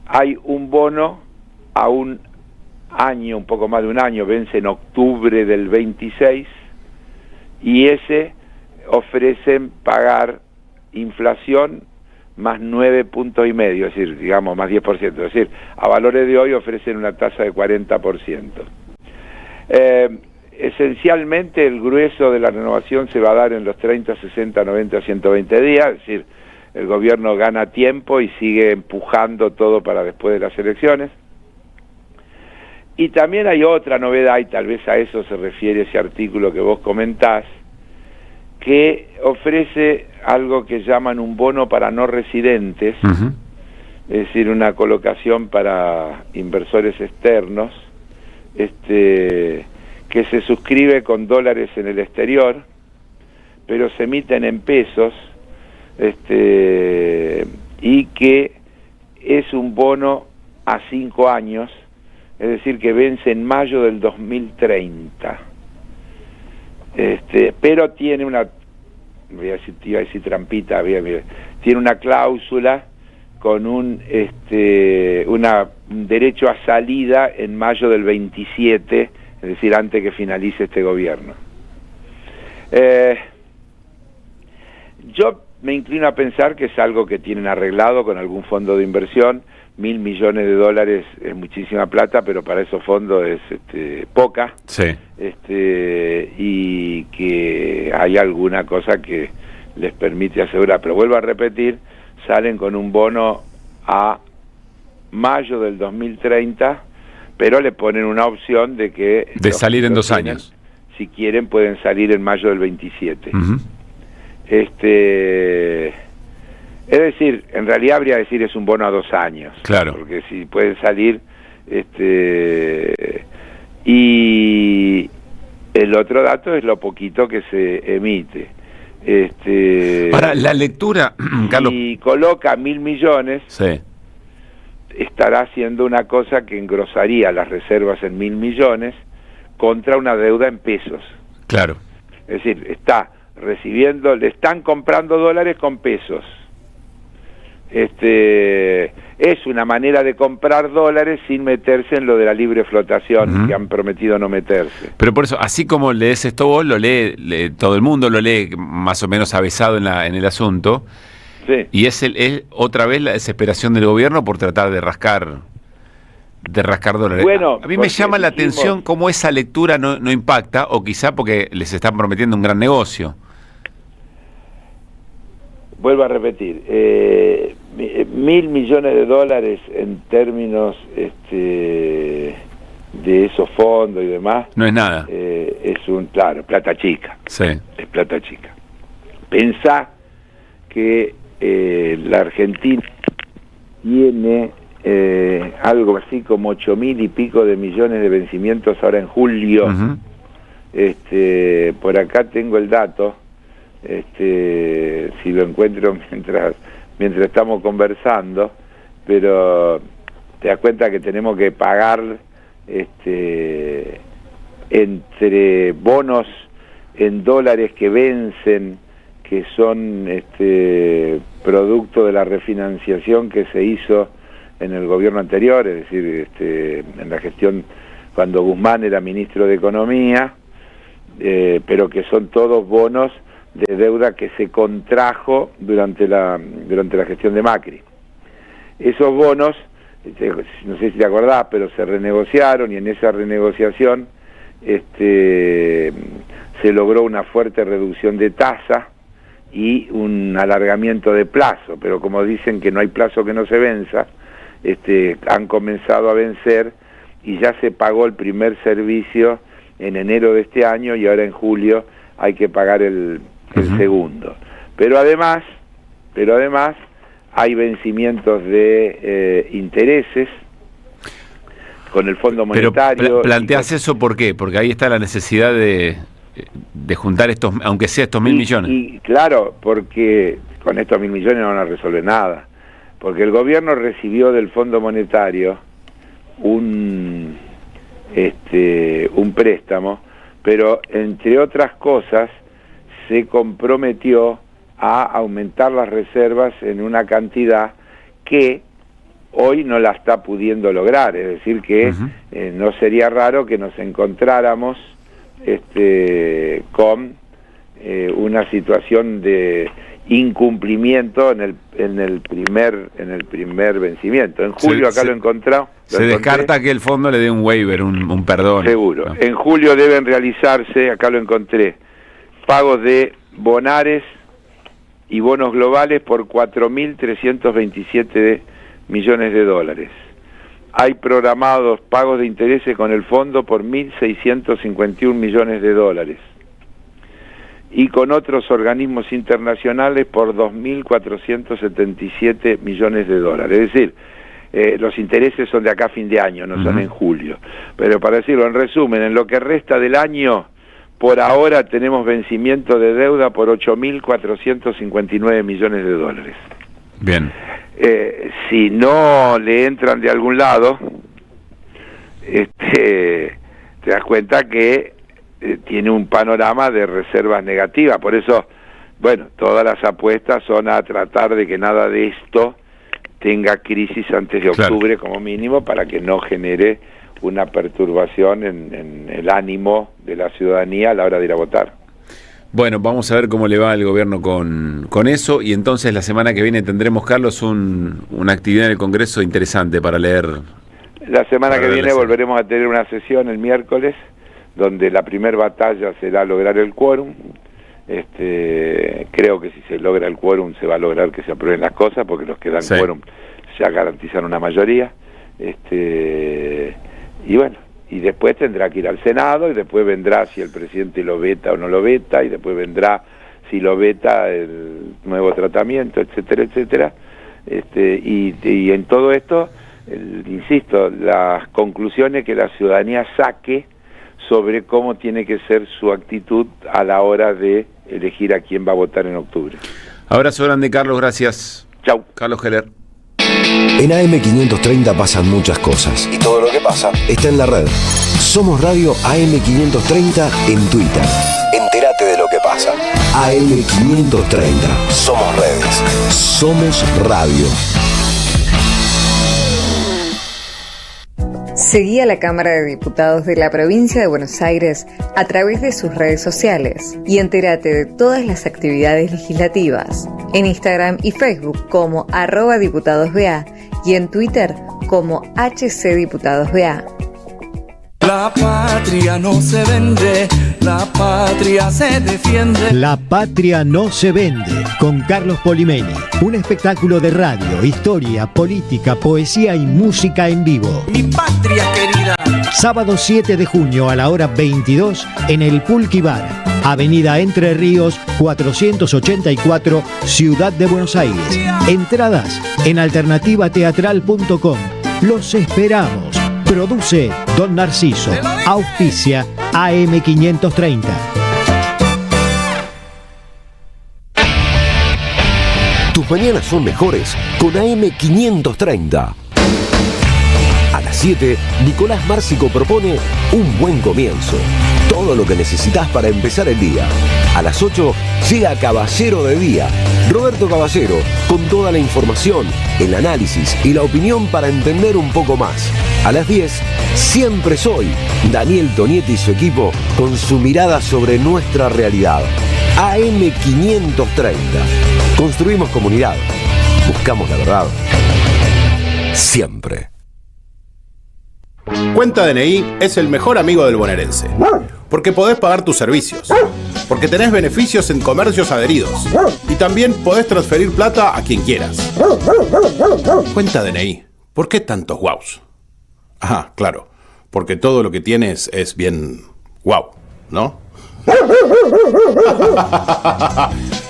hay un bono a un año, un poco más de un año, vence en octubre del 26, y ese ofrecen pagar inflación más 9,5 puntos, es decir, digamos, más 10%, es decir, a valores de hoy ofrecen una tasa de 40%. Esencialmente el grueso de la renovación se va a dar en los 30, 60, 90, 120 días, es decir, el gobierno gana tiempo y sigue empujando todo para después de las elecciones. Y también hay otra novedad, y tal vez a eso se refiere ese artículo que vos comentás, que ofrece algo que llaman un bono para no residentes, es decir, una colocación para inversores externos, que se suscribe con dólares en el exterior, pero se emiten en pesos, y que es un bono a 5 años, es decir, que vence en mayo del 2030. Pero tiene una, iba a decir trampita, tiene una cláusula con un derecho a salida en mayo del 27, es decir, antes que finalice este gobierno. Yo me inclino a pensar que es algo que tienen arreglado con algún fondo de inversión. 1.000 millones de dólares es muchísima plata, pero para esos fondos es poca. Sí. Y que hay alguna cosa que les permite asegurar. Pero vuelvo a repetir, salen con un bono a mayo del 2030, pero le ponen una opción de que... De salir en 2 años. Si quieren, pueden salir en mayo del 27. Es decir, en realidad habría que decir es un bono a 2 años. Claro. Porque si pueden salir... y el otro dato es lo poquito que se emite. Ahora, la lectura, Carlos... Y coloca 1.000 millones... Sí. Estará haciendo una cosa que engrosaría las reservas en 1.000 millones contra una deuda en pesos. Claro. Es decir, está recibiendo, le están comprando dólares con pesos. Es una manera de comprar dólares sin meterse en lo de la libre flotación que han prometido no meterse. Pero por eso, así como lees esto vos, lo lee todo el mundo, lo lee más o menos avesado en el asunto. Sí. Y es otra vez la desesperación del gobierno por tratar de rascar dólares. Bueno, a mí me llama la atención cómo esa lectura no impacta, o quizá porque les están prometiendo un gran negocio. Vuelvo a repetir, 1.000 millones de dólares en términos de esos fondos y demás. No es nada. Es claro, plata chica. Sí. Es plata chica. Pensá que la Argentina tiene algo así como 8.000 y pico de millones de vencimientos ahora en julio. Por acá tengo el dato, si lo encuentro mientras estamos conversando, pero te das cuenta que tenemos que pagar entre bonos en dólares que vencen, que son producto de la refinanciación que se hizo en el gobierno anterior, es decir, en la gestión cuando Guzmán era ministro de Economía, pero que son todos bonos de deuda que se contrajo durante la gestión de Macri. Esos bonos, no sé si te acordás, pero se renegociaron, y en esa renegociación se logró una fuerte reducción de tasa y un alargamiento de plazo, pero como dicen que no hay plazo que no se venza, han comenzado a vencer y ya se pagó el primer servicio en enero de este año, y ahora en julio hay que pagar el segundo. Pero además hay vencimientos de intereses con el Fondo Monetario. Pero planteás eso, ¿por qué? Porque ahí está la necesidad de juntar estos, aunque sea estos 1.000 millones. Y claro, porque con estos 1.000 millones no van a resolver nada, porque el gobierno recibió del Fondo Monetario un préstamo, pero entre otras cosas se comprometió a aumentar las reservas en una cantidad que hoy no la está pudiendo lograr, es decir que no sería raro que nos encontráramos con una situación de incumplimiento en el primer vencimiento. En julio lo encontré. Se descarta que el fondo le dé un waiver, un perdón. Seguro. ¿No? En julio deben realizarse, acá lo encontré, pagos de bonares y bonos globales por 4.327 millones de dólares. Hay programados pagos de intereses con el fondo por 1.651 millones de dólares. Y con otros organismos internacionales por 2.477 millones de dólares. Es decir, los intereses son de acá a fin de año, no son en julio. Pero para decirlo en resumen, en lo que resta del año, por ahora tenemos vencimiento de deuda por 8.459 millones de dólares. Bien. Si no le entran de algún lado, te das cuenta que tiene un panorama de reservas negativas. Por eso, bueno, todas las apuestas son a tratar de que nada de esto tenga crisis antes de octubre, como mínimo, para que no genere una perturbación en el ánimo de la ciudadanía a la hora de ir a votar. Bueno, vamos a ver cómo le va al gobierno con eso, y entonces la semana que viene tendremos, Carlos, una actividad en el Congreso interesante para leer. La semana que viene volveremos a tener una sesión el miércoles, donde la primer batalla será lograr el quórum. Creo que si se logra el quórum se va a lograr que se aprueben las cosas, porque los que dan quórum ya garantizan una mayoría. Y bueno, y después tendrá que ir al Senado, y después vendrá si el presidente lo veta o no lo veta, y después vendrá si lo veta el nuevo tratamiento, etcétera, etcétera. Y en todo esto, insisto, las conclusiones que la ciudadanía saque sobre cómo tiene que ser su actitud a la hora de elegir a quién va a votar en octubre. Abrazo grande, Carlos, gracias. Chau. Carlos Heller. En AM530 pasan muchas cosas. Y todo lo que pasa está en la red. Somos Radio AM530 en Twitter. Entérate de lo que pasa. AM530. Somos redes. Somos radio. Seguí a la Cámara de Diputados de la Provincia de Buenos Aires a través de sus redes sociales y entérate de todas las actividades legislativas en Instagram y Facebook como @diputadosBA y en Twitter como HCDiputadosBA. La patria no se vende, la patria se defiende. La patria no se vende, con Carlos Polimeni. Un espectáculo de radio, historia, política, poesía y música en vivo. Mi patria querida. Sábado 7 de junio a la hora 22 en el Pulqui Bar, Avenida Entre Ríos 484, Ciudad de Buenos Aires. Entradas en alternativateatral.com. Los esperamos. Produce Don Narciso. Auspicia AM530. Tus mañanas son mejores con AM530. 7, Nicolás Márcico propone Un Buen Comienzo. Todo lo que necesitas para empezar el día. A las 8 llega Caballero de Día. Roberto Caballero, con toda la información, el análisis y la opinión para entender un poco más. A las 10, Siempre Soy. Daniel Tonietti y su equipo con su mirada sobre nuestra realidad. AM 530. Construimos comunidad. Buscamos la verdad. Siempre. Cuenta DNI es el mejor amigo del bonaerense. Porque podés pagar tus servicios. Porque tenés beneficios en comercios adheridos. Y también podés transferir plata a quien quieras. Cuenta DNI. ¿Por qué tantos guaus? Ah, claro. Porque todo lo que tienes es bien guau, ¿no?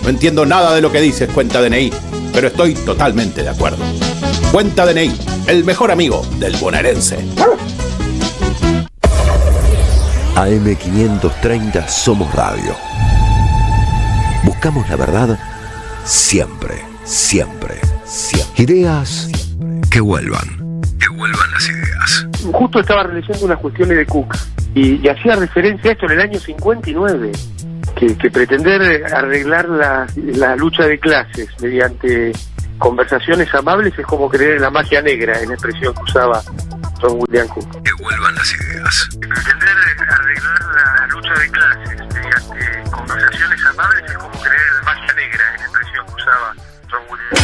No entiendo nada de lo que dices, Cuenta DNI, pero estoy totalmente de acuerdo. Cuenta DNI, el mejor amigo del bonaerense. AM 530 Somos Radio. Buscamos la verdad siempre, siempre, siempre. Ideas que vuelvan. Que vuelvan las ideas. Justo estaba leyendo unas cuestiones de Cook y hacía referencia a esto en el año 59, que pretender arreglar la lucha de clases mediante conversaciones amables es como creer en la magia negra, en la expresión que usaba John William Cook. Que vuelvan las ideas. Pretender arreglar la lucha de clases mediante conversaciones amables es como creer en la magia negra, en la expresión que usaba John William Cook.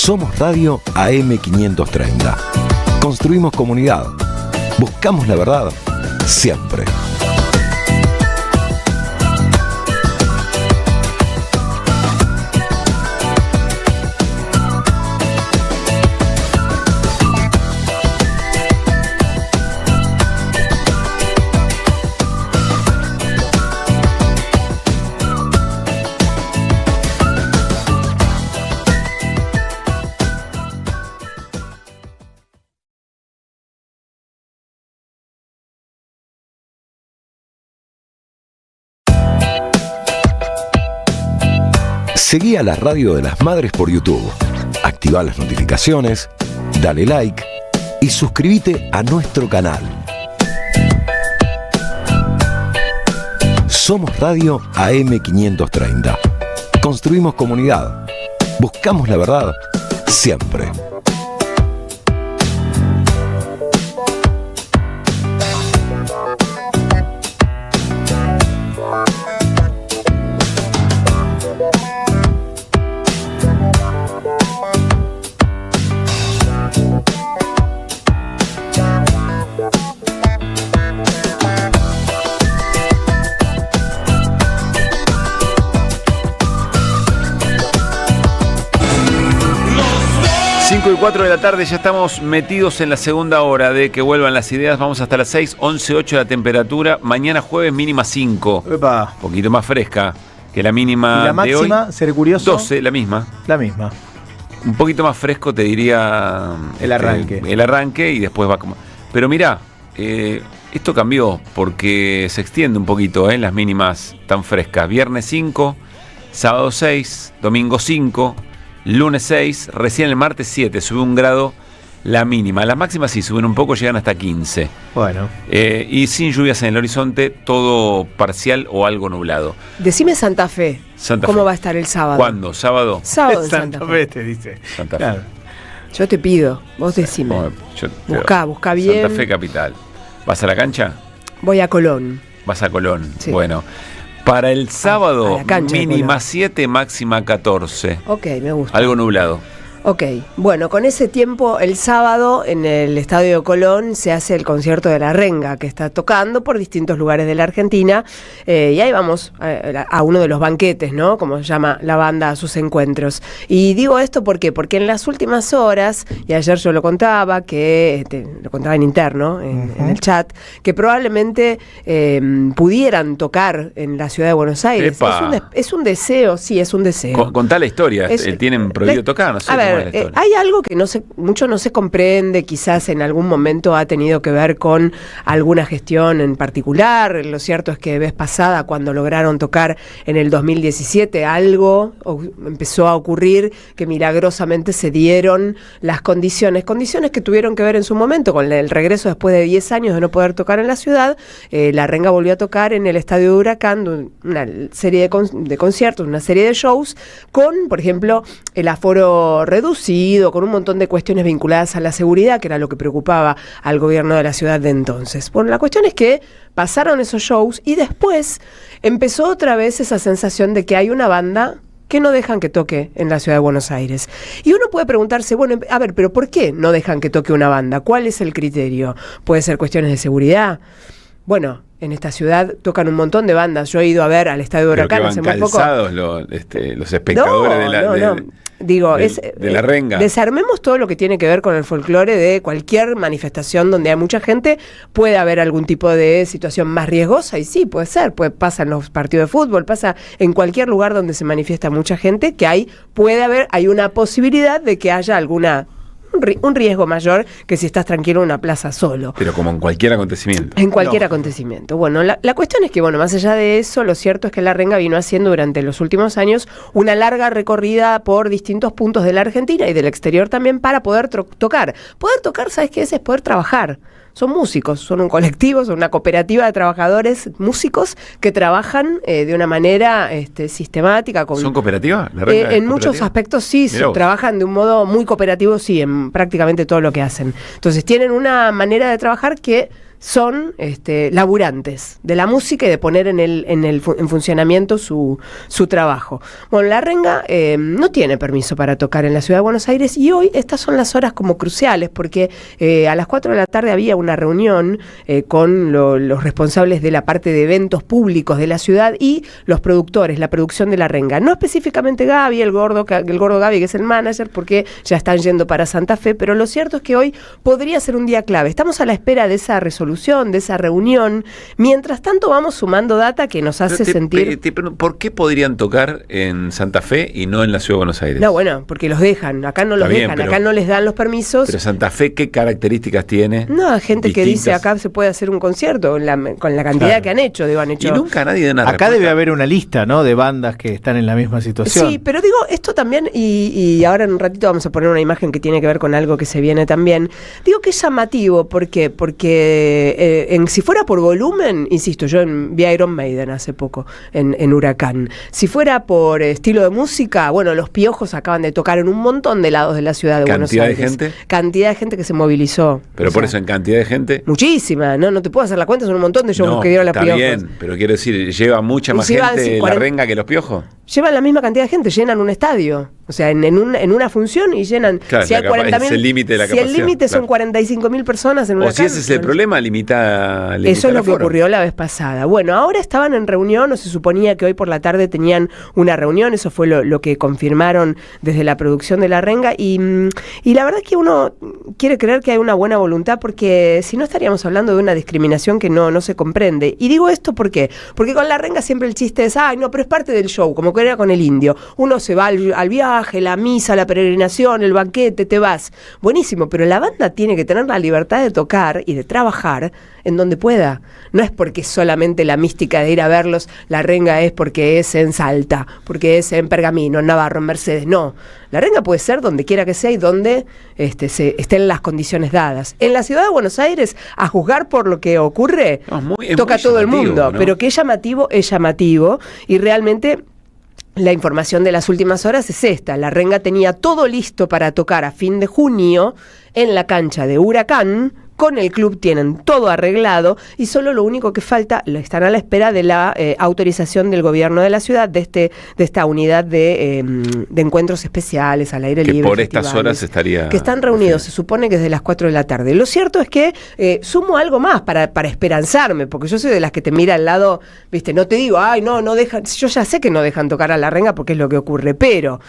'Somos Radio AM 530. Construimos comunidad. Buscamos la verdad siempre. Seguí a la Radio de las Madres por YouTube, activa las notificaciones, dale like y suscríbete a nuestro canal. Somos Radio AM 530. Construimos comunidad. Buscamos la verdad siempre. Y 4 de la tarde, ya estamos metidos en la segunda hora de que vuelvan las ideas. Vamos hasta las 6, 11:08 la temperatura. Mañana jueves mínima 5. Epa. Un poquito más fresca que la mínima ¿Y la máxima, de hoy. ser curioso? 12, la misma. La misma. Un poquito más fresco te diría el arranque. El arranque y después va como... Pero mirá, esto cambió porque se extiende un poquito las mínimas tan frescas. Viernes 5, sábado 6, domingo 5... Lunes 6, recién el martes 7, sube 1 grado la mínima. Las máximas sí suben un poco, llegan hasta 15. Bueno. Y sin lluvias en el horizonte, todo parcial o algo nublado. Decime Santa Fe. ¿Cómo va a estar el sábado? ¿Cuándo? ¿Sábado? Sábado en Santa Fe te dice. Santa Fe. Claro. Yo te pido, vos decime. Busca bien. Santa Fe capital. ¿Vas a la cancha? Voy a Colón. Vas a Colón. Sí. Bueno. Para el sábado, a la cancha mínima 7, máxima 14. Ok, me gusta. Algo nublado. Ok, bueno, con ese tiempo, el sábado en el Estadio Colón se hace el concierto de La Renga, que está tocando por distintos lugares de la Argentina, y ahí vamos a uno de los banquetes, ¿no? Como se llama la banda a sus encuentros. Y digo esto ¿por qué? Porque en las últimas horas, y ayer yo lo contaba, lo contaba en interno, en el chat, que probablemente pudieran tocar en la ciudad de Buenos Aires. Es un deseo, sí, es un deseo. Contá la historia, tienen prohibido tocar, no sé. A ver, hay algo que mucho no se comprende, quizás en algún momento ha tenido que ver con alguna gestión en particular. Lo cierto es que vez pasada, cuando lograron tocar en el 2017, algo empezó a ocurrir que milagrosamente se dieron las condiciones que tuvieron que ver en su momento con el regreso después de 10 años de no poder tocar en la ciudad. La Renga volvió a tocar en el Estadio de Huracán, una serie de conciertos, una serie de shows, con, por ejemplo, el aforo reducido, con un montón de cuestiones vinculadas a la seguridad, que era lo que preocupaba al gobierno de la ciudad de entonces. Bueno, la cuestión es que pasaron esos shows y después empezó otra vez esa sensación de que hay una banda que no dejan que toque en la ciudad de Buenos Aires. Y uno puede preguntarse, bueno, a ver, pero ¿por qué no dejan que toque una banda? ¿Cuál es el criterio? ¿Puede ser cuestiones de seguridad? Bueno, en esta ciudad tocan un montón de bandas. Yo he ido a ver al Estadio de Huracán hace muy poco. Los espectadores de la Renga. Desarmemos todo lo que tiene que ver con el folclore de cualquier manifestación donde hay mucha gente. Puede haber algún tipo de situación más riesgosa, y sí, puede ser. Pasa en los partidos de fútbol, pasa en cualquier lugar donde se manifiesta mucha gente, que hay una posibilidad de que haya un riesgo mayor que si estás tranquilo en una plaza solo. Pero como en cualquier acontecimiento. En cualquier acontecimiento. Bueno, la cuestión es que, más allá de eso, lo cierto es que La Renga vino haciendo durante los últimos años una larga recorrida por distintos puntos de la Argentina y del exterior también para poder tocar. Poder tocar, ¿sabes qué es? Es poder trabajar. Son músicos, son un colectivo, son una cooperativa de trabajadores músicos que trabajan de una manera sistemática. ¿Son cooperativas? En muchos aspectos sí, trabajan de un modo muy cooperativo, sí, en prácticamente todo lo que hacen. Entonces tienen una manera de trabajar que son laburantes de la música y de poner en funcionamiento su trabajo. Bueno, La Renga no tiene permiso para tocar en la ciudad de Buenos Aires, y hoy estas son las horas como cruciales, porque a las 4 de la tarde había una reunión con los responsables de la parte de eventos públicos de la ciudad y los productores, la producción de La Renga. No específicamente Gaby, el gordo Gaby, que es el manager, porque ya están yendo para Santa Fe, pero lo cierto es que hoy podría ser un día clave. Estamos a la espera de esa resolución, de esa reunión. Mientras tanto vamos sumando data que nos hace sentir... ¿Por qué podrían tocar en Santa Fe y no en la Ciudad de Buenos Aires? No, bueno, porque los dejan. Acá no los dejan, acá no les dan los permisos. Pero Santa Fe, ¿qué características tiene? No, hay gente que dice acá se puede hacer un concierto con la cantidad que han hecho. Y nunca nadie da una respuesta. Acá debe haber una lista, ¿no?, de bandas que están en la misma situación. Sí, pero digo, esto también, y ahora en un ratito vamos a poner una imagen que tiene que ver con algo que se viene también. Digo que es llamativo, ¿por qué? Porque si fuera por volumen, insisto, yo vi Iron Maiden hace poco en Huracán. Si fuera por estilo de música, bueno, Los Piojos acaban de tocar en un montón de lados de la ciudad de Buenos Aires. ¿Cantidad de gente? Cantidad de gente que se movilizó. Pero por eso, en cantidad de gente... Muchísima, no te puedo hacer la cuenta, son un montón de shows que dieron Los Piojos. Está bien, pero quiero decir, ¿lleva mucha más gente La Renga que Los Piojos? Llevan la misma cantidad de gente, llenan un estadio. O sea, en una función y llenan... Claro, si hay 40.000, es el límite de la capacidad. Si el límite son 45.000 personas en una si ese es el problema, limita eso es lo que ocurrió la vez pasada. Bueno, ahora estaban en reunión, o se suponía que hoy por la tarde tenían una reunión, eso fue lo que confirmaron desde la producción de La Renga, y la verdad es que uno quiere creer que hay una buena voluntad, porque si no estaríamos hablando de una discriminación que no se comprende. Y digo esto ¿por qué? Porque con La Renga siempre el chiste es, ay no, pero es parte del show, como que era con el Indio. Uno se va al viaje, la misa, la peregrinación, el banquete, te vas. Buenísimo, pero la banda tiene que tener la libertad de tocar y de trabajar en donde pueda. No es porque solamente la mística de ir a verlos, La Renga es porque es en Salta, porque es en Pergamino, en Navarro, en Mercedes. No, La Renga puede ser donde quiera que sea y donde estén las condiciones dadas. En la ciudad de Buenos Aires, a juzgar por lo que ocurre, toca todo el mundo, ¿no? Pero que es llamativo, y realmente... La información de las últimas horas es esta. La Renga tenía todo listo para tocar a fin de junio en la cancha de Huracán, con el club tienen todo arreglado y solo lo único que falta, están a la espera de la autorización del gobierno de la ciudad de esta unidad de encuentros especiales al aire libre. Que por estas horas estaría... Que están reunidos, se supone que desde las 4 de la tarde. Lo cierto es que sumo algo más para esperanzarme, porque yo soy de las que te mira al lado, viste, no te digo, ay, no dejan, yo ya sé que no dejan tocar a la renga porque es lo que ocurre, pero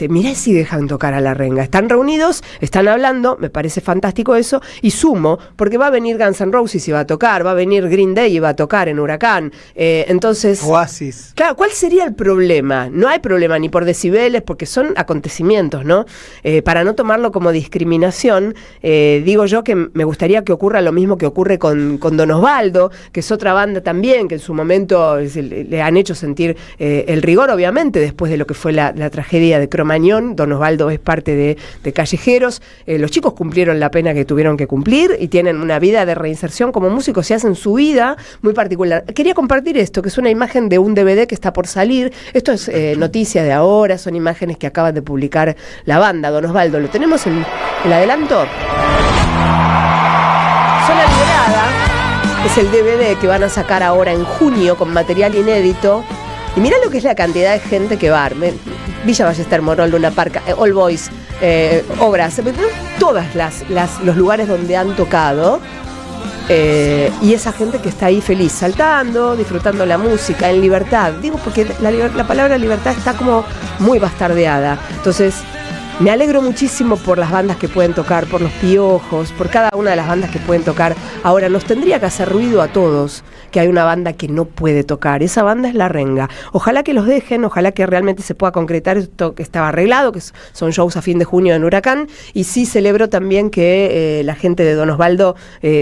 mirá si dejan tocar a la renga. Están reunidos, están hablando, me parece fantástico eso, y sumo, porque va a venir Guns N' Roses y va a tocar, va a venir Green Day y va a tocar en Huracán, entonces... Oasis. Claro, ¿cuál sería el problema? No hay problema ni por decibeles, porque son acontecimientos, ¿no? Para no tomarlo como discriminación, digo yo que me gustaría que ocurra lo mismo que ocurre con Don Osvaldo, que es otra banda también, que en su momento le han hecho sentir el rigor, obviamente, después de lo que fue la tragedia de Cromañón. Don Osvaldo es parte de Callejeros. Los chicos cumplieron la pena que tuvieron que cumplir y tienen una vida de reinserción como músicos y hacen su vida muy particular. Quería compartir esto, que es una imagen de un DVD que está por salir. Esto es noticia de ahora, son imágenes que acaban de publicar la banda. Don Osvaldo, ¿lo tenemos en el adelanto? Zona Liberada es el DVD que van a sacar ahora en junio con material inédito. Y mirá lo que es la cantidad de gente que va. Villa Ballester, Morol, Luna Park, All Boys, Obras, todas los lugares donde han tocado. Y esa gente que está ahí feliz, saltando, disfrutando la música, en libertad. Digo porque la palabra libertad está como muy bastardeada. Entonces, me alegro muchísimo por las bandas que pueden tocar, por Los Piojos, por cada una de las bandas que pueden tocar. Ahora, nos tendría que hacer ruido a todos que hay una banda que no puede tocar. Esa banda es La Renga. Ojalá que los dejen, ojalá que realmente se pueda concretar esto que estaba arreglado, que son shows a fin de junio en Huracán. Y sí celebro también que la gente de Don Osvaldo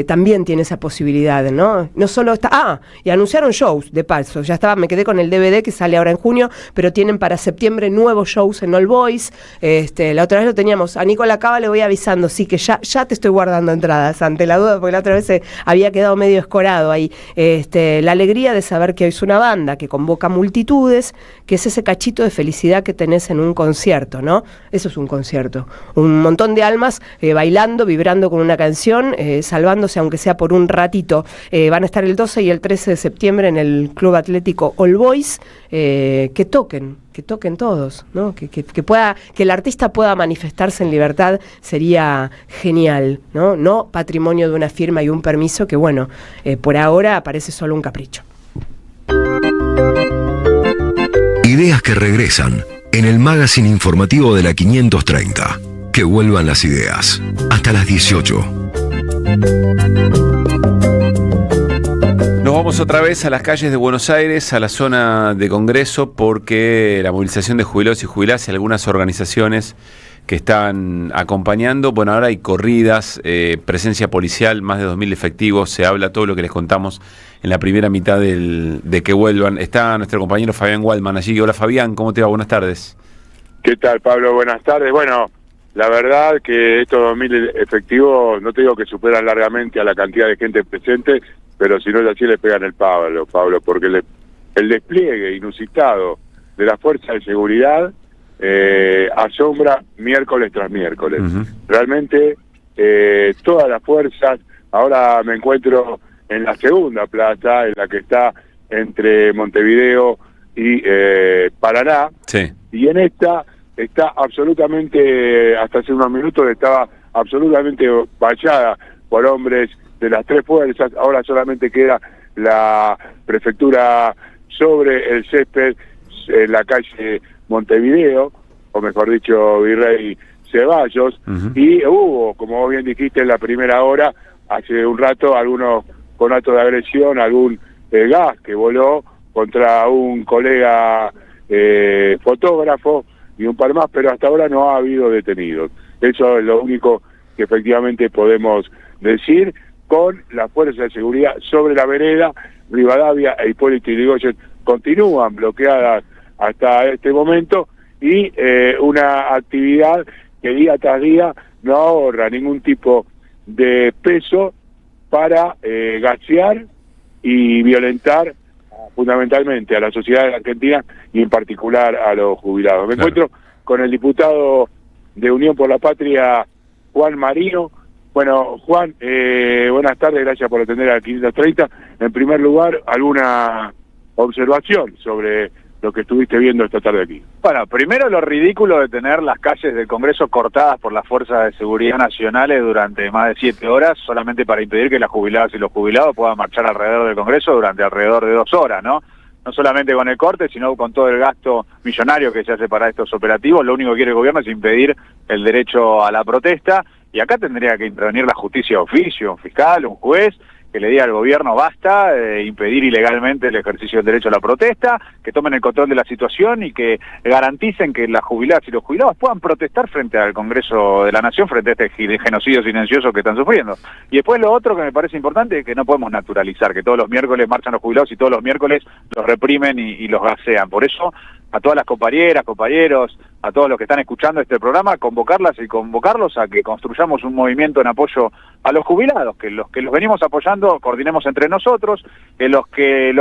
también tiene esa posibilidad, ¿no? No solo está... y anunciaron shows, de paso. Ya estaba, me quedé con el DVD que sale ahora en junio, pero tienen para septiembre nuevos shows en All Boys. La otra vez lo teníamos. A Nicola Cava le voy avisando, sí, que ya te estoy guardando entradas, ante la duda, porque la otra vez había quedado medio escorado ahí. La alegría de saber que es una banda que convoca multitudes, que es ese cachito de felicidad que tenés en un concierto, ¿no? Eso es un concierto. Un montón de almas bailando, vibrando con una canción, salvándose aunque sea por un ratito. Van a estar el 12 y el 13 de septiembre en el Club Atlético All Boys. Que toquen todos, ¿no? Que el artista pueda manifestarse en libertad sería genial, ¿no? No patrimonio de una firma y un permiso que, bueno, por ahora parece solo un capricho. Ideas que regresan en el magazine informativo de la 530. Que vuelvan las ideas. Hasta las 18. Nos vamos otra vez a las calles de Buenos Aires, a la zona de Congreso, porque la movilización de jubilados y jubiladas y algunas organizaciones que están acompañando, bueno, ahora hay corridas, presencia policial, más de 2.000 efectivos, se habla todo lo que les contamos en la primera mitad de que vuelvan. Está nuestro compañero Fabián Waldman allí. Hola Fabián, ¿cómo te va? Buenas tardes. ¿Qué tal, Pablo? Buenas tardes. Bueno, la verdad que estos 2.000 efectivos, no te digo que superan largamente a la cantidad de gente presente, pero si no es así le pegan el Pablo, porque el despliegue inusitado de las fuerzas de seguridad asombra miércoles tras miércoles. Uh-huh. Realmente todas las fuerzas, ahora me encuentro en la segunda plaza, en la que está entre Montevideo y Paraná, sí. Y en esta está absolutamente, hasta hace unos minutos estaba absolutamente vallada por hombres de las tres fuerzas. Ahora solamente queda la prefectura sobre el césped en la calle Montevideo, o mejor dicho, Virrey Ceballos. Uh-huh. Y hubo, como vos bien dijiste en la primera hora, hace un rato, algunos con actos de agresión, algún gas que voló contra un colega fotógrafo y un par más, pero hasta ahora no ha habido detenidos. Eso es lo único que efectivamente podemos decir. Con la fuerza de seguridad sobre la vereda, Rivadavia e Hipólito Yrigoyen continúan bloqueadas hasta este momento, y una actividad que día tras día no ahorra ningún tipo de peso para gasear y violentar fundamentalmente a la sociedad argentina y en particular a los jubilados. Me encuentro con el diputado de Unión por la Patria, Juan Marino, Bueno, Juan, buenas tardes, gracias por atender a 530. En primer lugar, ¿alguna observación sobre lo que estuviste viendo esta tarde aquí? Bueno, primero lo ridículo de tener las calles del Congreso cortadas por las fuerzas de seguridad nacionales durante más de 7 horas, solamente para impedir que las jubiladas y los jubilados puedan marchar alrededor del Congreso durante alrededor de 2 horas, ¿no? No solamente con el corte, sino con todo el gasto millonario que se hace para estos operativos. Lo único que quiere el gobierno es impedir el derecho a la protesta, y acá tendría que intervenir la justicia de oficio, un fiscal, un juez, que le diga al gobierno basta de impedir ilegalmente el ejercicio del derecho a la protesta, que tomen el control de la situación y que garanticen que las jubiladas y los jubilados puedan protestar frente al Congreso de la Nación, frente a este genocidio silencioso que están sufriendo. Y después lo otro que me parece importante es que no podemos naturalizar que todos los miércoles marchan los jubilados y todos los miércoles los reprimen y los gasean. Por eso, a todas las compañeras, compañeros, a todos los que están escuchando este programa, convocarlas y convocarlos a que construyamos un movimiento en apoyo a los jubilados, que los venimos apoyando, coordinemos entre nosotros, que los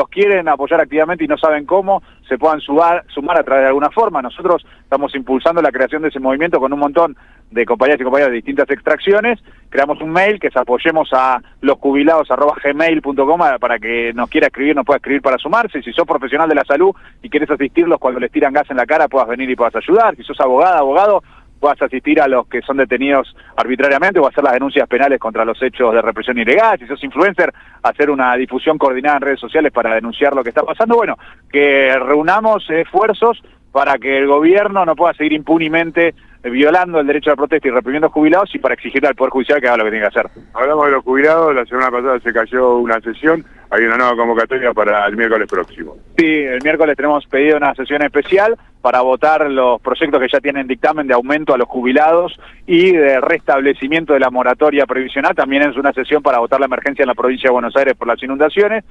quieren apoyar activamente y no saben cómo, se puedan sumar a través de alguna forma. Nosotros estamos impulsando la creación de ese movimiento con un montón de compañeras y compañeros de distintas extracciones. Creamos un mail que es apoyemosalojubilados@gmail.com para que nos quiera escribir, nos pueda escribir para sumarse. Si sos profesional de la salud y querés asistirlos cuando les tiran gas en la cara, puedas venir y puedas ayudar. Si sos abogado, puedas asistir a los que son detenidos arbitrariamente o hacer las denuncias penales contra los hechos de represión ilegal. Si sos influencer, hacer una difusión coordinada en redes sociales para denunciar lo que está pasando. Bueno, que reunamos esfuerzos para que el gobierno no pueda seguir impunemente violando el derecho a la protesta y reprimiendo jubilados, y para exigirle al Poder Judicial que haga lo que tiene que hacer. Hablamos de los jubilados, la semana pasada se cayó una sesión, hay una nueva convocatoria para el miércoles próximo. Sí, el miércoles tenemos pedido una sesión especial para votar los proyectos que ya tienen dictamen de aumento a los jubilados y de restablecimiento de la moratoria previsional. También es una sesión para votar la emergencia en la provincia de Buenos Aires por las inundaciones,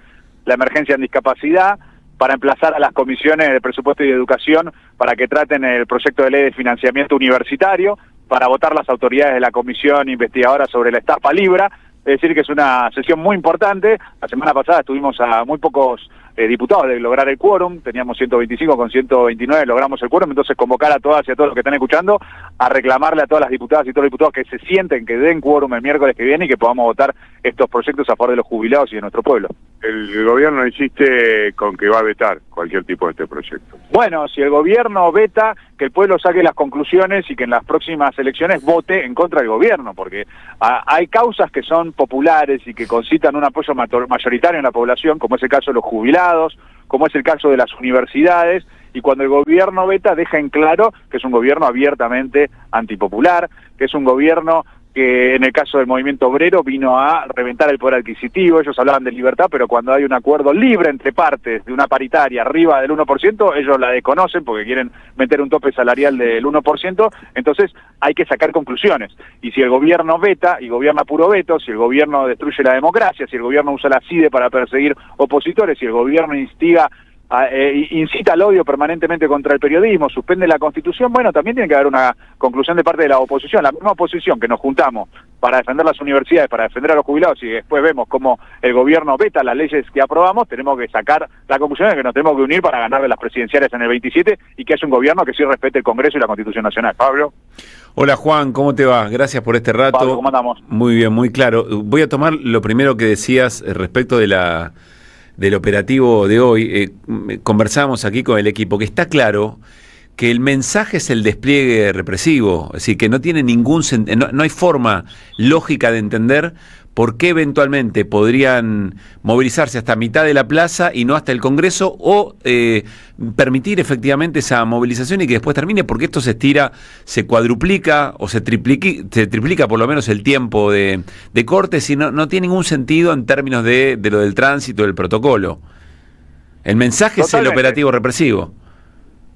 la emergencia en discapacidad, para emplazar a las comisiones de presupuesto y de educación para que traten el proyecto de ley de financiamiento universitario, para votar las autoridades de la comisión investigadora sobre la estafa Libra. Es decir, que es una sesión muy importante. La semana pasada estuvimos a muy pocos diputados de lograr el quórum, teníamos 125, con 129 logramos el quórum. Entonces convocar a todas y a todos los que están escuchando a reclamarle a todas las diputadas y todos los diputados que se sienten, que den quórum el miércoles que viene y que podamos votar estos proyectos a favor de los jubilados y de nuestro pueblo. El gobierno insiste con que va a vetar cualquier tipo de este proyecto. Bueno, si el gobierno veta, que el pueblo saque las conclusiones y que en las próximas elecciones vote en contra del gobierno, porque hay causas que son populares y que concitan un apoyo mayoritario en la población, como es el caso de los jubilados, como es el caso de las universidades, y cuando el gobierno veta deja en claro que es un gobierno abiertamente antipopular, que es un gobierno que en el caso del movimiento obrero vino a reventar el poder adquisitivo. Ellos hablaban de libertad, pero cuando hay un acuerdo libre entre partes de una paritaria arriba del 1%, ellos la desconocen porque quieren meter un tope salarial del 1%, entonces hay que sacar conclusiones. Y si el gobierno veta y gobierna puro veto, si el gobierno destruye la democracia, si el gobierno usa la CIDE para perseguir opositores, si el gobierno incita al odio permanentemente contra el periodismo, suspende la Constitución, bueno, también tiene que haber una conclusión de parte de la oposición. La misma oposición que nos juntamos para defender las universidades, para defender a los jubilados, y después vemos cómo el gobierno veta las leyes que aprobamos, tenemos que sacar la conclusión de que nos tenemos que unir para ganarle las presidenciales en el 27 y que haya un gobierno que sí respete el Congreso y la Constitución Nacional. Pablo. Hola Juan, ¿cómo te va? Gracias por este rato. Pablo, ¿cómo andamos? Muy bien, muy claro. Voy a tomar lo primero que decías respecto del operativo de hoy. Conversamos aquí con el equipo, que está claro que el mensaje es el despliegue represivo, es decir, que no tiene ningún no hay forma lógica de entender por qué eventualmente podrían movilizarse hasta mitad de la plaza y no hasta el Congreso, o permitir efectivamente esa movilización y que después termine, porque esto se estira, se cuadruplica o se triplica por lo menos el tiempo de cortes, y no tiene ningún sentido en términos de lo del tránsito, del protocolo. El mensaje es el operativo represivo.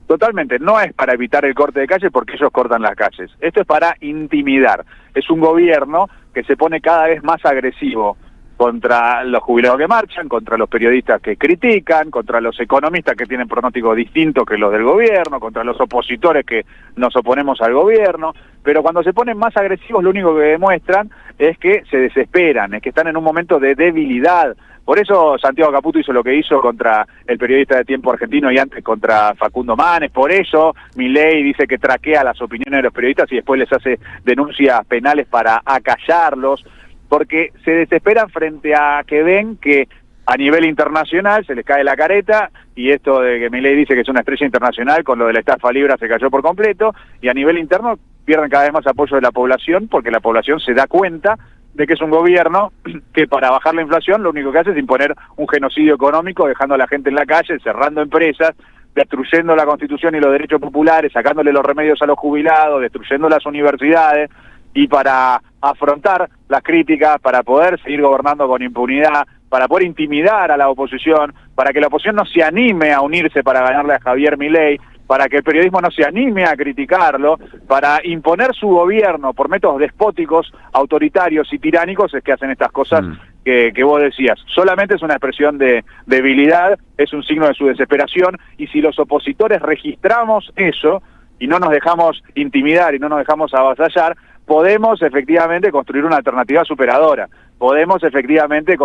Totalmente, no es para evitar el corte de calle porque ellos cortan las calles. Esto es para intimidar. Es un gobierno que se pone cada vez más agresivo contra los jubilados que marchan, contra los periodistas que critican, contra los economistas que tienen pronósticos distintos que los del gobierno, contra los opositores que nos oponemos al gobierno, pero cuando se ponen más agresivos lo único que demuestran es que se desesperan, es que están en un momento de debilidad. Por eso Santiago Caputo hizo lo que hizo contra el periodista de Tiempo Argentino y antes contra Facundo Manes. Por eso Milei dice que traquea las opiniones de los periodistas y después les hace denuncias penales para acallarlos, porque se desesperan frente a que ven que a nivel internacional se les cae la careta, y esto de que Milei dice que es una estrella internacional, con lo de la estafa Libra se cayó por completo, y a nivel interno pierden cada vez más apoyo de la población, porque la población se da cuenta de que es un gobierno que para bajar la inflación lo único que hace es imponer un genocidio económico, dejando a la gente en la calle, cerrando empresas, destruyendo la Constitución y los derechos populares, sacándole los remedios a los jubilados, destruyendo las universidades, y para afrontar las críticas, para poder seguir gobernando con impunidad, para poder intimidar a la oposición, para que la oposición no se anime a unirse para ganarle a Javier Milei, para que el periodismo no se anime a criticarlo, para imponer su gobierno por métodos despóticos, autoritarios y tiránicos, es que hacen estas cosas que vos decías. Solamente es una expresión de debilidad, es un signo de su desesperación, y si los opositores registramos eso y no nos dejamos intimidar y no nos dejamos avasallar, podemos efectivamente construir una alternativa superadora. Podemos efectivamente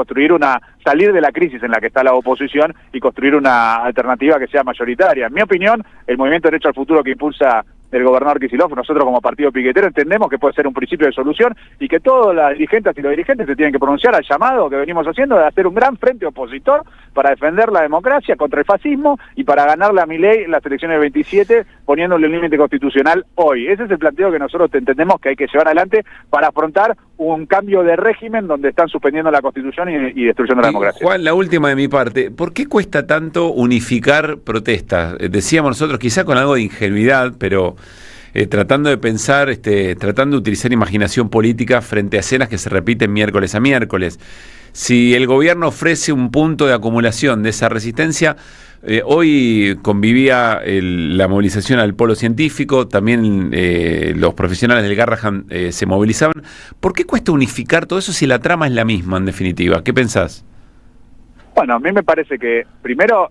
salir de la crisis en la que está la oposición y construir una alternativa que sea mayoritaria. En mi opinión, el movimiento Derecho al Futuro que impulsa el gobernador Kicillof, nosotros como partido piquetero entendemos que puede ser un principio de solución y que todas las dirigentes y los dirigentes se tienen que pronunciar al llamado que venimos haciendo de hacer un gran frente opositor para defender la democracia contra el fascismo y para ganarle a Milei en las elecciones del 27 poniéndole un límite constitucional hoy. Ese es el planteo que nosotros entendemos que hay que llevar adelante para afrontar un cambio de régimen donde están suspendiendo la Constitución y destruyendo la democracia. Juan, la última de mi parte, ¿por qué cuesta tanto unificar protestas? Decíamos nosotros quizá con algo de ingenuidad, pero tratando de pensar, tratando de utilizar imaginación política frente a escenas que se repiten miércoles a miércoles. Si el gobierno ofrece un punto de acumulación de esa resistencia, hoy convivía la movilización al polo científico, también los profesionales del Garrahan se movilizaban. ¿Por qué cuesta unificar todo eso si la trama es la misma en definitiva? ¿Qué pensás? Bueno, a mí me parece que primero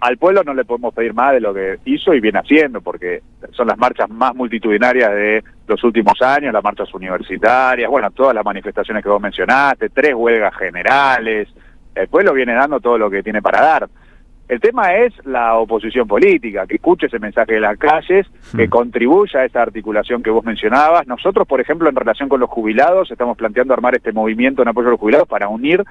al pueblo no le podemos pedir más de lo que hizo y viene haciendo, porque son las marchas más multitudinarias de los últimos años, las marchas universitarias, bueno, todas las manifestaciones que vos mencionaste, 3 huelgas generales. El pueblo viene dando todo lo que tiene para dar. El tema es la oposición política, que escuche ese mensaje de las calles, que contribuya a esa articulación que vos mencionabas. Nosotros, por ejemplo, en relación con los jubilados, estamos planteando armar este movimiento en apoyo a los jubilados para unir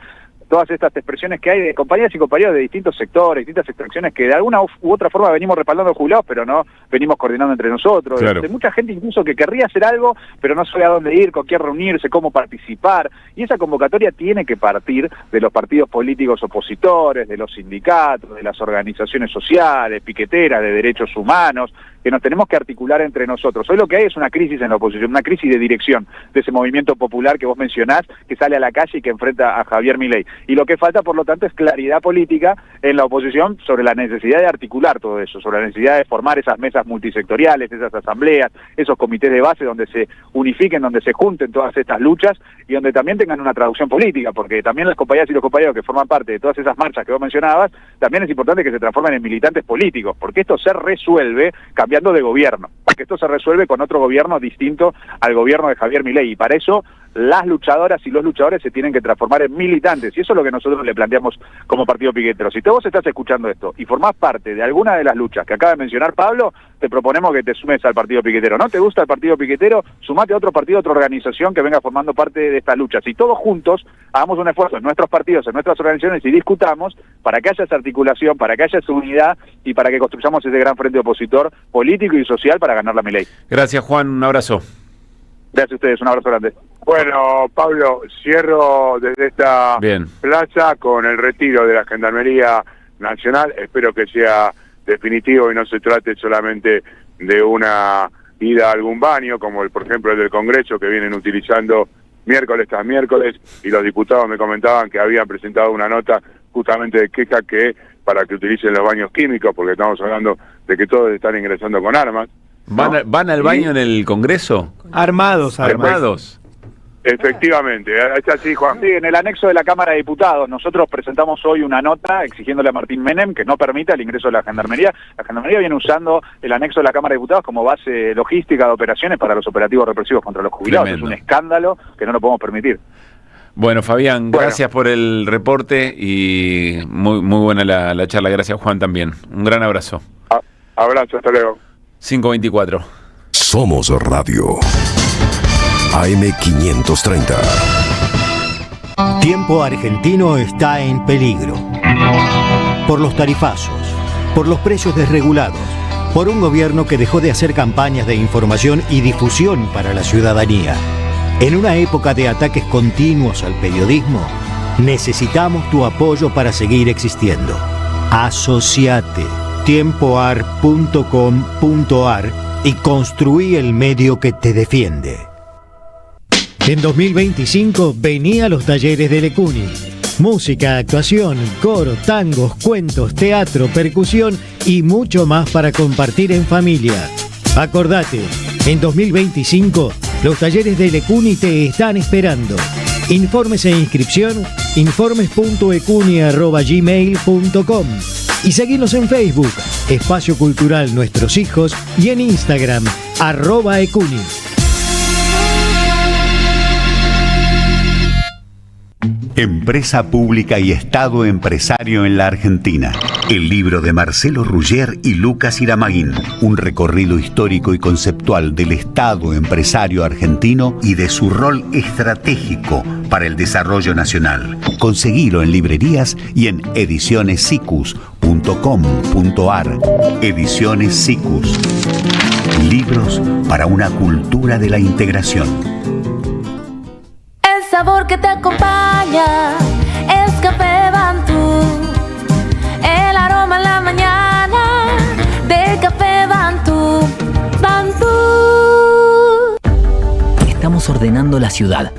todas estas expresiones que hay de compañeras y compañeros de distintos sectores, distintas extracciones que de alguna u otra forma venimos respaldando a los jubilados, pero no venimos coordinando entre nosotros. Claro. De mucha gente incluso que querría hacer algo, pero no sabe a dónde ir, con quién reunirse, cómo participar. Y esa convocatoria tiene que partir de los partidos políticos opositores, de los sindicatos, de las organizaciones sociales, piqueteras, de derechos humanos, que nos tenemos que articular entre nosotros. Hoy lo que hay es una crisis en la oposición, una crisis de dirección de ese movimiento popular que vos mencionás, que sale a la calle y que enfrenta a Javier Milei. Y lo que falta, por lo tanto, es claridad política en la oposición sobre la necesidad de articular todo eso, sobre la necesidad de formar esas mesas multisectoriales, esas asambleas, esos comités de base donde se unifiquen, donde se junten todas estas luchas y donde también tengan una traducción política, porque también las compañeras y los compañeros que forman parte de todas esas marchas que vos mencionabas, también es importante que se transformen en militantes políticos, porque esto se resuelve cambiando de gobierno, porque esto se resuelve con otro gobierno distinto al gobierno de Javier Milei, y para eso las luchadoras y los luchadores se tienen que transformar en militantes, y eso es lo que nosotros le planteamos como partido piquetero. Si vos estás escuchando esto y formás parte de alguna de las luchas que acaba de mencionar Pablo, te proponemos que te sumes al partido piquetero. ¿No te gusta el partido piquetero? Sumate a otro partido, a otra organización que venga formando parte de estas luchas, y todos juntos hagamos un esfuerzo en nuestros partidos, en nuestras organizaciones, y discutamos para que haya esa articulación, para que haya esa unidad y para que construyamos ese gran frente opositor político y social para ganar la Milei. Gracias, Juan, un abrazo. Gracias a ustedes, un abrazo grande. Bueno, Pablo, cierro desde esta plaza con el retiro de la Gendarmería Nacional. Espero que sea definitivo y no se trate solamente de una ida a algún baño, como por ejemplo el del Congreso, que vienen utilizando miércoles tras miércoles, y los diputados me comentaban que habían presentado una nota justamente de queja que para que utilicen los baños químicos, porque estamos hablando de que todos están ingresando con armas. ¿Van al baño en el Congreso? Armados. Efectivamente, es así, Juan. Sí, en el anexo de la Cámara de Diputados, nosotros presentamos hoy una nota exigiéndole a Martín Menem que no permita el ingreso de la Gendarmería. La Gendarmería viene usando el anexo de la Cámara de Diputados como base logística de operaciones para los operativos represivos contra los jubilados. Tremendo. Es un escándalo que no lo podemos permitir. Bueno, Fabián, gracias por el reporte y muy buena la charla. Gracias, Juan, también. Un gran abrazo. Abrazo, hasta luego. 5:24. Somos Radio. AM530. Tiempo argentino está en peligro. Por los tarifazos, por los precios desregulados, por un gobierno que dejó de hacer campañas de información y difusión para la ciudadanía. En una época de ataques continuos al periodismo, necesitamos tu apoyo para seguir existiendo. Asociate tiempoar.com.ar y construí el medio que te defiende. En 2025 vení a los talleres de Lecuni. Música, actuación, coro, tangos, cuentos, teatro, percusión y mucho más para compartir en familia. Acordate, en 2025 los talleres de Lecuni te están esperando. Informes e inscripción, informes.ecuni@gmail.com y seguinos en Facebook, Espacio Cultural Nuestros Hijos, y en Instagram, @ecuni. Empresa pública y Estado empresario en la Argentina. El libro de Marcelo Ruggier y Lucas Iramaguín. Un recorrido histórico y conceptual del Estado empresario argentino y de su rol estratégico para el desarrollo nacional. Conseguilo en librerías y en edicionessicus.com.ar. Ediciones Sicus. Libros para una cultura de la integración. El sabor que te acompaña es Café Bantú. El aroma en la mañana del Café Bantú. Bantú. Estamos ordenando la ciudad.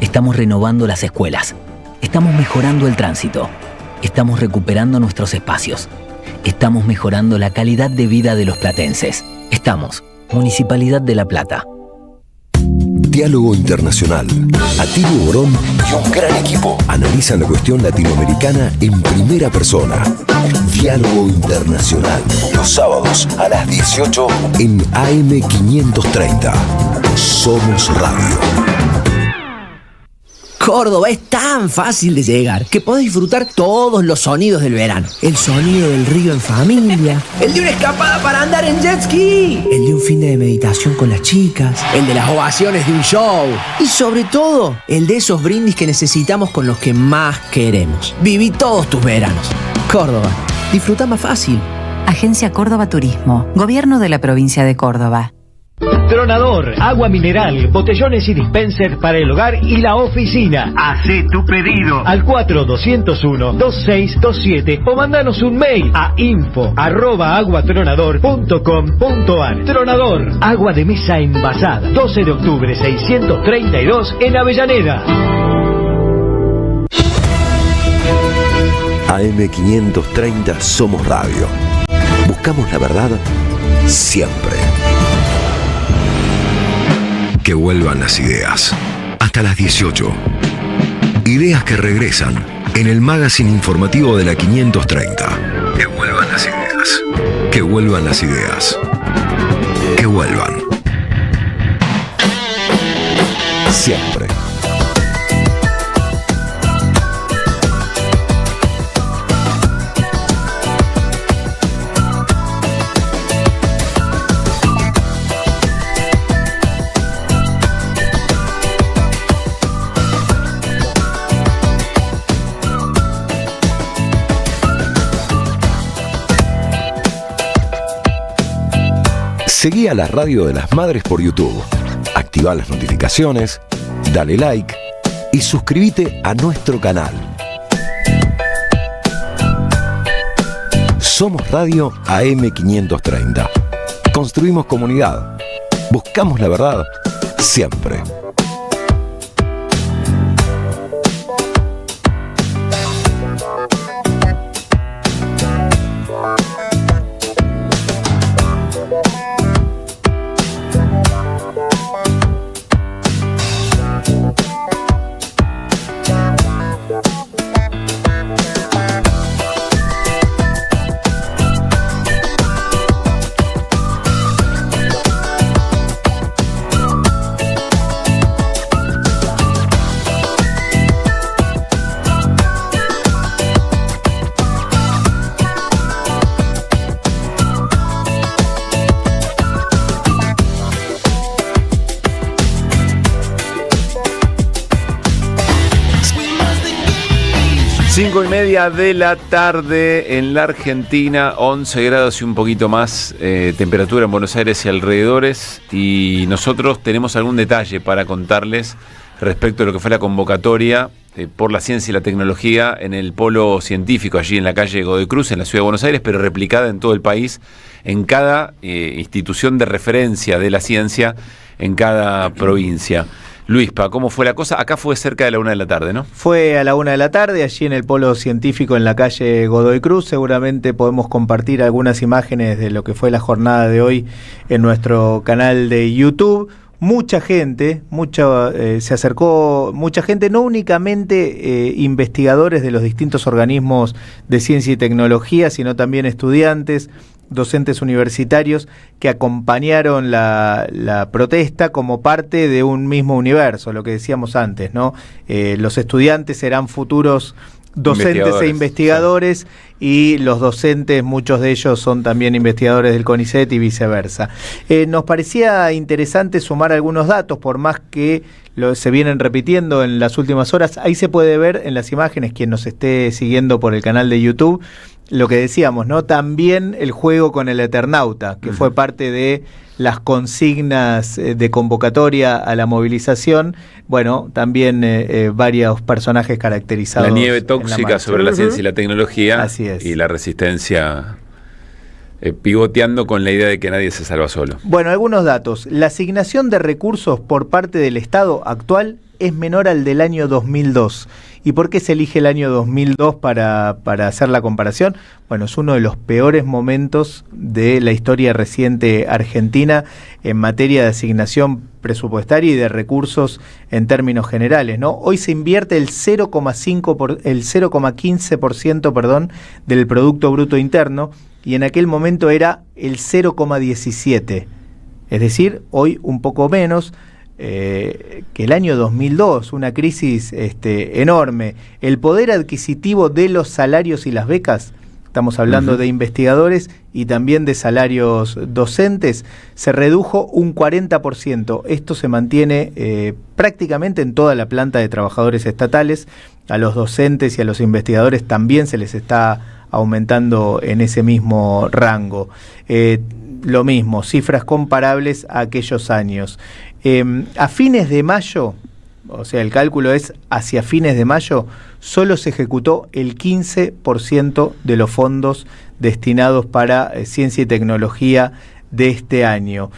Estamos renovando las escuelas. Estamos mejorando el tránsito. Estamos recuperando nuestros espacios. Estamos mejorando la calidad de vida de los platenses. Estamos, Municipalidad de La Plata. Diálogo Internacional. Atilio Borón y un gran equipo analizan la cuestión latinoamericana en primera persona. Diálogo Internacional. Los sábados a las 18 en AM530. Somos Radio. Córdoba es tan fácil de llegar que podés disfrutar todos los sonidos del verano. El sonido del río en familia, el de una escapada para andar en jet ski, el de un fin de meditación con las chicas, el de las ovaciones de un show y sobre todo el de esos brindis que necesitamos con los que más queremos. Viví todos tus veranos. Córdoba, disfruta más fácil. Agencia Córdoba Turismo, Gobierno de la Provincia de Córdoba. Tronador, agua mineral, botellones y dispensers para el hogar y la oficina. Hacé tu pedido al 4201-2627 o mandanos un mail a info@aguatronador.com.ar. Tronador, agua de mesa envasada. 12 de octubre 632 en Avellaneda. AM530 Somos Radio. Buscamos la verdad siempre. Que vuelvan las ideas. Hasta las 18. Ideas que regresan en el magazine informativo de la 530. Que vuelvan las ideas. Que vuelvan las ideas. Que vuelvan. Siempre. Seguí a la Radio de las Madres por YouTube. Activa las notificaciones, dale like y suscríbete a nuestro canal. Somos Radio AM530. Construimos comunidad. Buscamos la verdad siempre. 5:30 de la tarde en la Argentina, 11 grados y un poquito más, temperatura en Buenos Aires y alrededores, y nosotros tenemos algún detalle para contarles respecto a lo que fue la convocatoria por la ciencia y la tecnología en el polo científico, allí en la calle Godoy Cruz, en la ciudad de Buenos Aires, pero replicada en todo el país, en cada institución de referencia de la ciencia, en cada provincia. Luispa, ¿cómo fue la cosa? Acá fue cerca de la 1 de la tarde, ¿no? Fue a la 1 de la tarde, allí en el polo científico en la calle Godoy Cruz. Seguramente podemos compartir algunas imágenes de lo que fue la jornada de hoy en nuestro canal de YouTube. Mucha gente, se acercó mucha gente, no únicamente investigadores de los distintos organismos de ciencia y tecnología, sino también estudiantes, docentes universitarios que acompañaron la protesta como parte de un mismo universo, lo que decíamos antes, ¿no? Los estudiantes serán futuros docentes e investigadores, y los docentes, muchos de ellos son también investigadores del CONICET y viceversa. Nos parecía interesante sumar algunos datos, por más que se vienen repitiendo en las últimas horas. Ahí se puede ver en las imágenes, quien nos esté siguiendo por el canal de YouTube, lo que decíamos, ¿no? También el juego con el Eternauta, que fue parte de las consignas de convocatoria a la movilización. Bueno, también varios personajes caracterizados. La nieve tóxica sobre la ciencia y la tecnología. Así es. Y la resistencia pivoteando con la idea de que nadie se salva solo. Bueno, algunos datos. La asignación de recursos por parte del Estado actual es menor al del año 2002. ¿Y por qué se elige el año 2002 para hacer la comparación? Bueno, es uno de los peores momentos de la historia reciente argentina en materia de asignación presupuestaria y de recursos en términos generales, ¿no? Hoy se invierte el 0,15%, del Producto Bruto Interno, y en aquel momento era el 0,17%. Es decir, hoy un poco menos que el año 2002, una crisis enorme. El poder adquisitivo de los salarios y las becas, estamos hablando de investigadores y también de salarios docentes, se redujo un 40%. Esto se mantiene prácticamente en toda la planta de trabajadores estatales. A los docentes y a los investigadores también se les está aumentando en ese mismo rango. Lo mismo, cifras comparables a aquellos años. A fines de mayo, o sea, el cálculo es hacia fines de mayo, solo se ejecutó el 15% de los fondos destinados para ciencia y tecnología de este año.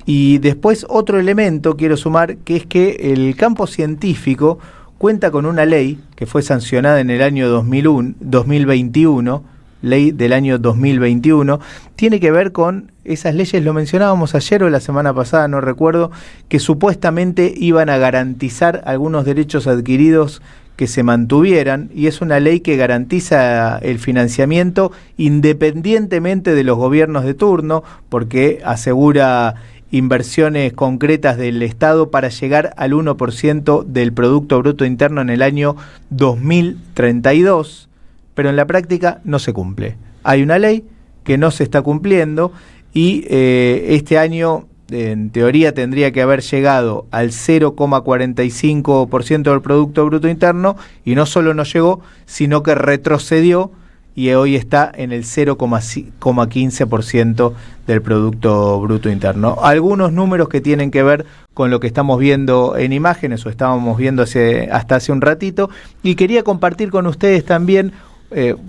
Y después otro elemento quiero sumar, que es que el campo científico cuenta con una ley que fue sancionada en el año 2021, ley del año 2021, tiene que ver con esas leyes, lo mencionábamos ayer o la semana pasada, no recuerdo, que supuestamente iban a garantizar algunos derechos adquiridos que se mantuvieran, y es una ley que garantiza el financiamiento independientemente de los gobiernos de turno, porque asegura inversiones concretas del Estado para llegar al 1% del Producto Bruto Interno en el año 2032, pero en la práctica no se cumple. Hay una ley que no se está cumpliendo y este año en teoría tendría que haber llegado al 0,45% del Producto Bruto Interno, y no solo no llegó, sino que retrocedió y hoy está en el 0,15% del Producto Bruto Interno. Algunos números que tienen que ver con lo que estamos viendo en imágenes o estábamos viendo hasta hace un ratito, y quería compartir con ustedes también.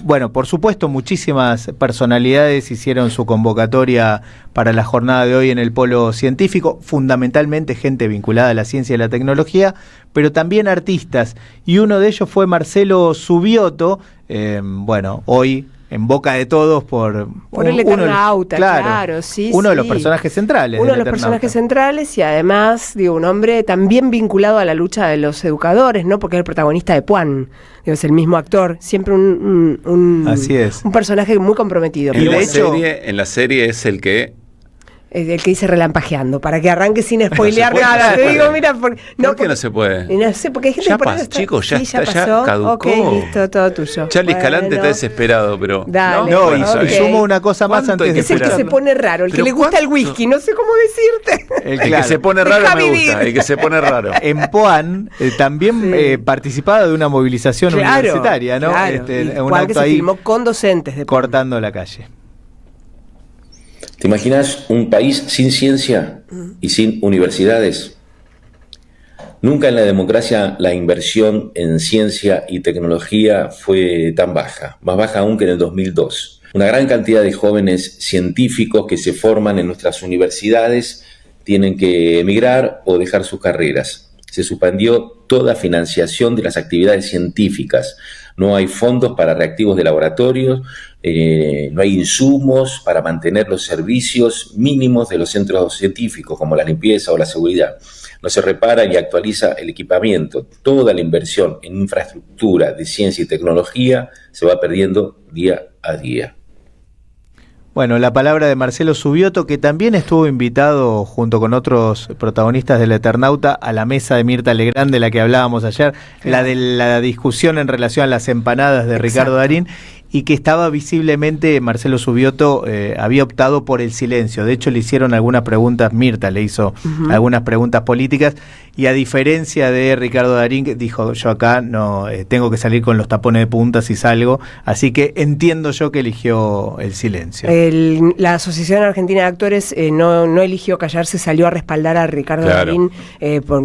Bueno, por supuesto, muchísimas personalidades hicieron su convocatoria para la jornada de hoy en el polo científico, fundamentalmente gente vinculada a la ciencia y la tecnología, pero también artistas, y uno de ellos fue Marcelo Subioto, bueno, hoy en boca de todos por el Eternauta, claro, sí. Uno de los personajes centrales. Uno de los personajes centrales, y además, digo, un hombre también vinculado a la lucha de los educadores, ¿no? Porque es el protagonista de Puan, digo, es el mismo actor, siempre Así es. un personaje muy comprometido. En la serie es el que El que dice relampagueando, para que arranque sin spoilear nada. Te digo, mira, ¿Por qué no se puede? No sé, porque hay gente ya que pasó, chicos, ya caducó. Ok, listo, todo tuyo. Charlie Escalante está desesperado, pero... Dale, no, y sumo una cosa más antes de es el que se pone raro, el que le gusta el whisky, no sé cómo decirte. El que se pone raro me gusta, el que se pone raro. En Puan también participaba de una movilización universitaria, ¿no? Claro. Un Puan acto que se ahí filmó con docentes de cortando la calle. ¿Te imaginas un país sin ciencia y sin universidades? Nunca en la democracia la inversión en ciencia y tecnología fue tan baja, más baja aún que en el 2002. Una gran cantidad de jóvenes científicos que se forman en nuestras universidades tienen que emigrar o dejar sus carreras. Se suspendió toda financiación de las actividades científicas. No hay fondos para reactivos de laboratorios, no hay insumos para mantener los servicios mínimos de los centros científicos, como la limpieza o la seguridad. No se repara y actualiza el equipamiento. Toda la inversión en infraestructura de ciencia y tecnología se va perdiendo día a día. Bueno, la palabra de Marcelo Subioto, que también estuvo invitado junto con otros protagonistas del Eternauta a la mesa de Mirta Legrand de la que hablábamos ayer, la de la discusión en relación a las empanadas de Ricardo Darín, y que estaba visiblemente, Marcelo Subioto había optado por el silencio. De hecho, le hicieron algunas preguntas, Mirta le hizo algunas preguntas políticas, y a diferencia de Ricardo Darín, dijo, yo acá no tengo que salir con los tapones de punta si salgo, así que entiendo yo que eligió el silencio. La Asociación Argentina de Actores no eligió callarse, salió a respaldar a Ricardo Darín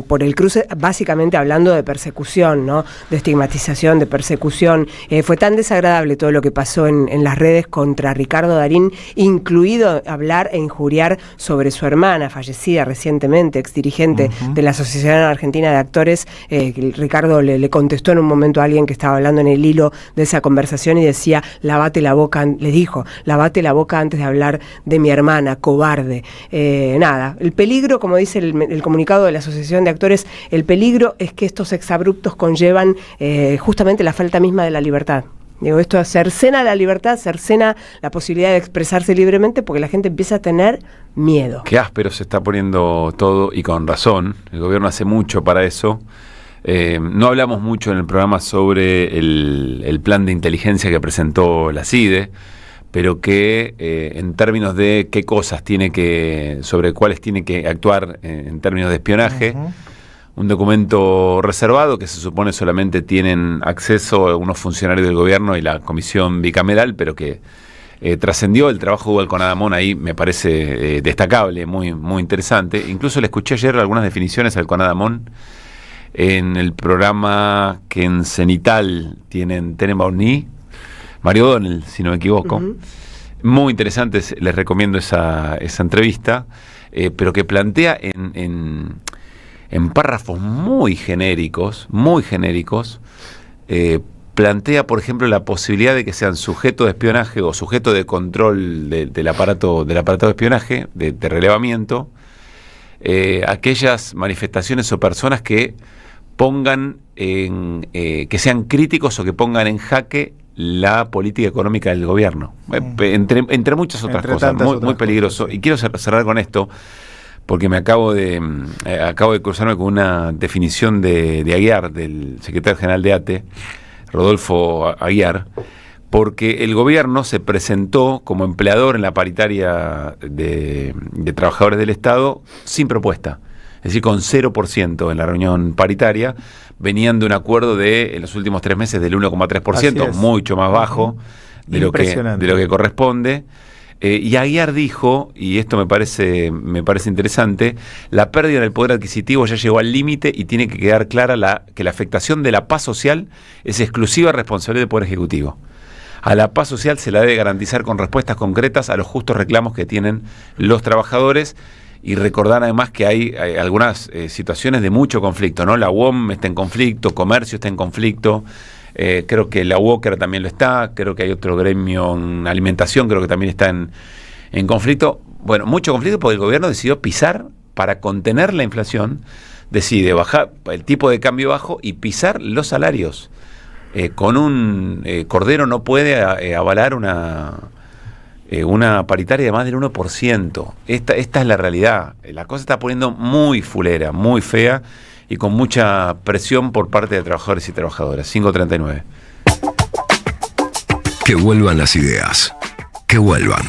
por el cruce, básicamente hablando de persecución, ¿no? De estigmatización, de persecución. Fue tan desagradable todo lo que pasó en las redes contra Ricardo Darín, incluido hablar e injuriar sobre su hermana, fallecida recientemente, exdirigente de la Asociación Argentina de Actores. Ricardo le contestó en un momento a alguien que estaba hablando en el hilo de esa conversación y decía, lavate la boca, le dijo, lavate la boca antes de hablar de mi hermana, cobarde. Nada, el peligro, como dice el comunicado de la Asociación de Actores, el peligro es que estos exabruptos conllevan justamente la falta misma de la libertad. Digo, esto cercena la libertad, cercena la posibilidad de expresarse libremente, porque la gente empieza a tener miedo. Qué áspero se está poniendo todo, y con razón. El gobierno hace mucho para eso. No hablamos mucho en el programa sobre el plan de inteligencia que presentó la CIDE, pero que en términos de qué cosas sobre cuáles tiene que actuar en términos de espionaje, un documento reservado que se supone solamente tienen acceso unos funcionarios del gobierno y la comisión bicameral, pero que trascendió. El trabajo de Hugo Alconadamón ahí me parece destacable, muy, muy interesante. Incluso le escuché ayer algunas definiciones al Alconadamón en el programa que en Cenital tienen Tenenbaum, Mario O'Donnell, si no me equivoco. Muy interesantes, les recomiendo esa entrevista, pero que plantea en párrafos muy genéricos, plantea, por ejemplo, la posibilidad de que sean sujeto de espionaje o sujeto de control del aparato de espionaje, de relevamiento, aquellas manifestaciones o personas que pongan que sean críticos o que pongan en jaque la política económica del gobierno, entre muchas otras cosas, muy peligroso. Y quiero cerrar con esto, porque me acabo de cruzarme con una definición de Aguiar, del secretario general de ATE, Rodolfo Aguiar, porque el gobierno se presentó como empleador en la paritaria de trabajadores del Estado sin propuesta, es decir, con 0% en la reunión paritaria. Venían de un acuerdo en los últimos 3 meses del 1,3%, mucho más bajo de lo que corresponde. Y Aguiar dijo, y esto me parece interesante, la pérdida del poder adquisitivo ya llegó al límite y tiene que quedar clara que la afectación de la paz social es exclusiva responsabilidad del Poder Ejecutivo. A la paz social se la debe garantizar con respuestas concretas a los justos reclamos que tienen los trabajadores, y recordar además que hay algunas situaciones de mucho conflicto, ¿no? La UOM está en conflicto, comercio está en conflicto. Creo que la UOCRA también lo está, creo que hay otro gremio en alimentación, creo que también está en conflicto. Bueno, mucho conflicto porque el gobierno decidió pisar para contener la inflación, decide bajar el tipo de cambio bajo y pisar los salarios. Con un Cordero no puede avalar una paritaria de más del 1%. Esta es la realidad. La cosa está poniendo muy fulera, muy fea y con mucha presión por parte de trabajadores y trabajadoras. 5:39. Que vuelvan las ideas. Que vuelvan.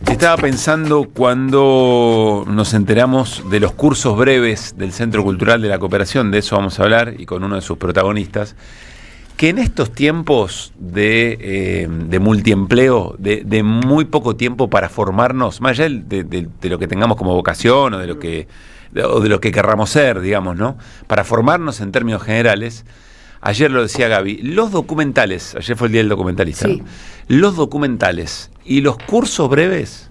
Estaba pensando cuando nos enteramos de los cursos breves del Centro Cultural de la Cooperación, de eso vamos a hablar, y con uno de sus protagonistas, que en estos tiempos de multiempleo, de muy poco tiempo para formarnos, más allá de lo que tengamos como vocación o de lo que querramos ser, digamos, ¿no? Para formarnos en términos generales. Ayer lo decía Gaby, los documentales, ayer fue el día del documentalista, sí. ¿no? Los documentales y los cursos breves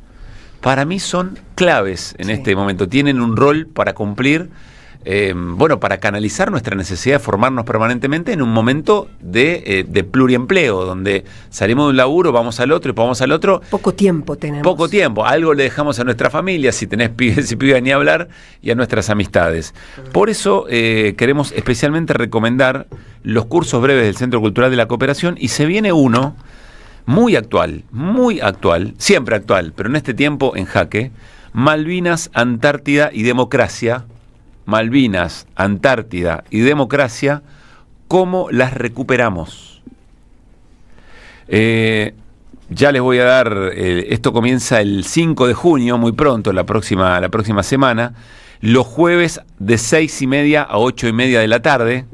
para mí son claves en este momento, tienen un rol para cumplir, para canalizar nuestra necesidad de formarnos permanentemente en un momento de pluriempleo, donde salimos de un laburo, vamos al otro y vamos al otro. Poco tiempo tenemos. Poco tiempo, algo le dejamos a nuestra familia, si tenés pibes y pibas ni hablar, y a nuestras amistades. Por eso queremos especialmente recomendar los cursos breves del Centro Cultural de la Cooperación, y se viene uno muy actual, siempre actual, pero en este tiempo en jaque: Malvinas, Antártida y Democracia. Malvinas, Antártida y Democracia, ¿cómo las recuperamos? Ya les voy a dar, esto comienza el 5 de junio, muy pronto, la próxima semana, los jueves de 6:30 a 8:30 de la tarde.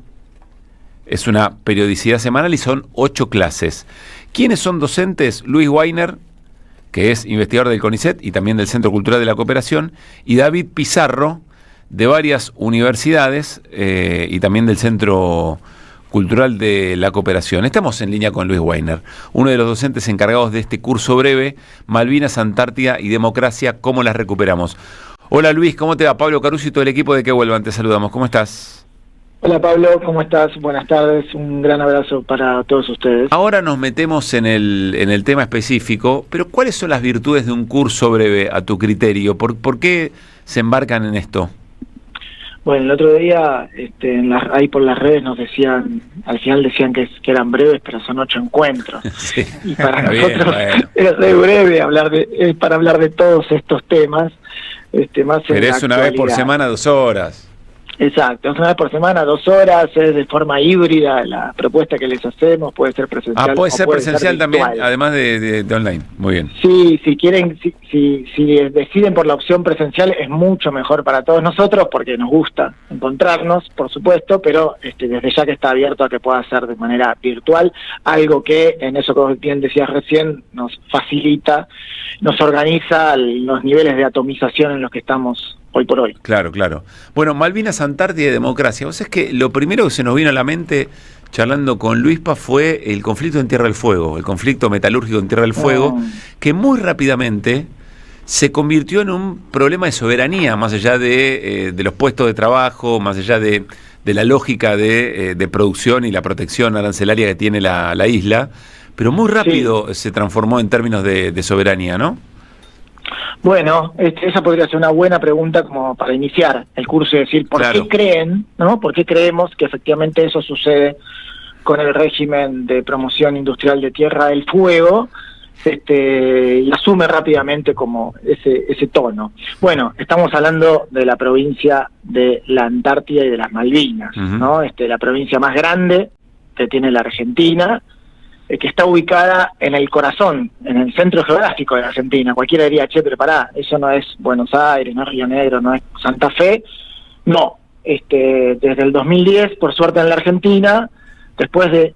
Es una periodicidad semanal y son 8 clases. ¿Quiénes son docentes? Luis Weiner, que es investigador del CONICET y también del Centro Cultural de la Cooperación, y David Pizarro, de varias universidades y también del Centro Cultural de la Cooperación. Estamos en línea con Luis Weiner, uno de los docentes encargados de este curso breve, Malvinas, Antártida y Democracia, ¿cómo las recuperamos? Hola Luis, ¿cómo te va? Pablo Caruso y todo el equipo de Que Vuelvan, te saludamos. ¿Cómo estás? Hola Pablo, ¿cómo estás? Buenas tardes, un gran abrazo para todos ustedes. Ahora nos metemos en el tema específico, pero ¿cuáles son las virtudes de un curso breve a tu criterio? ¿Por qué se embarcan en esto? Bueno, el otro día ahí por las redes nos decían, al final decían que eran breves, pero son 8 encuentros. Sí. Y para nosotros es re breve para hablar de todos estos temas. Más pero es una vez por semana, 2 horas. Exacto, es una vez por semana, 2 horas, es de forma híbrida la propuesta que les hacemos, puede ser presencial. Puede ser presencial también, virtual. Además de online, muy bien. Sí, si quieren, si deciden por la opción presencial, es mucho mejor para todos nosotros, porque nos gusta encontrarnos, por supuesto, pero desde ya que está abierto a que pueda ser de manera virtual, algo que, en eso que bien decías recién, nos facilita, nos organiza los niveles de atomización en los que estamos hoy por hoy. Claro. Bueno, Malvinas, Antártida y Democracia. Vos sabés que lo primero que se nos vino a la mente charlando con Luispa fue el conflicto en Tierra del Fuego, el conflicto metalúrgico en Tierra del Fuego, que muy rápidamente se convirtió en un problema de soberanía, más allá de los puestos de trabajo, más allá de la lógica de producción y la protección arancelaria que tiene la isla, pero muy rápido se transformó en términos de soberanía, ¿no? Bueno, esa podría ser una buena pregunta como para iniciar el curso y decir, ¿por qué creen, no? ¿Por qué creemos que efectivamente eso sucede con el régimen de promoción industrial de Tierra del Fuego? Y asume rápidamente como ese tono. Bueno, estamos hablando de la provincia de la Antártida y de las Malvinas, ¿no? La provincia más grande que tiene la Argentina, que está ubicada en el corazón, en el centro geográfico de la Argentina. Cualquiera diría, pero pará, eso no es Buenos Aires, no es Río Negro, no es Santa Fe. No, desde el 2010, por suerte en la Argentina, después de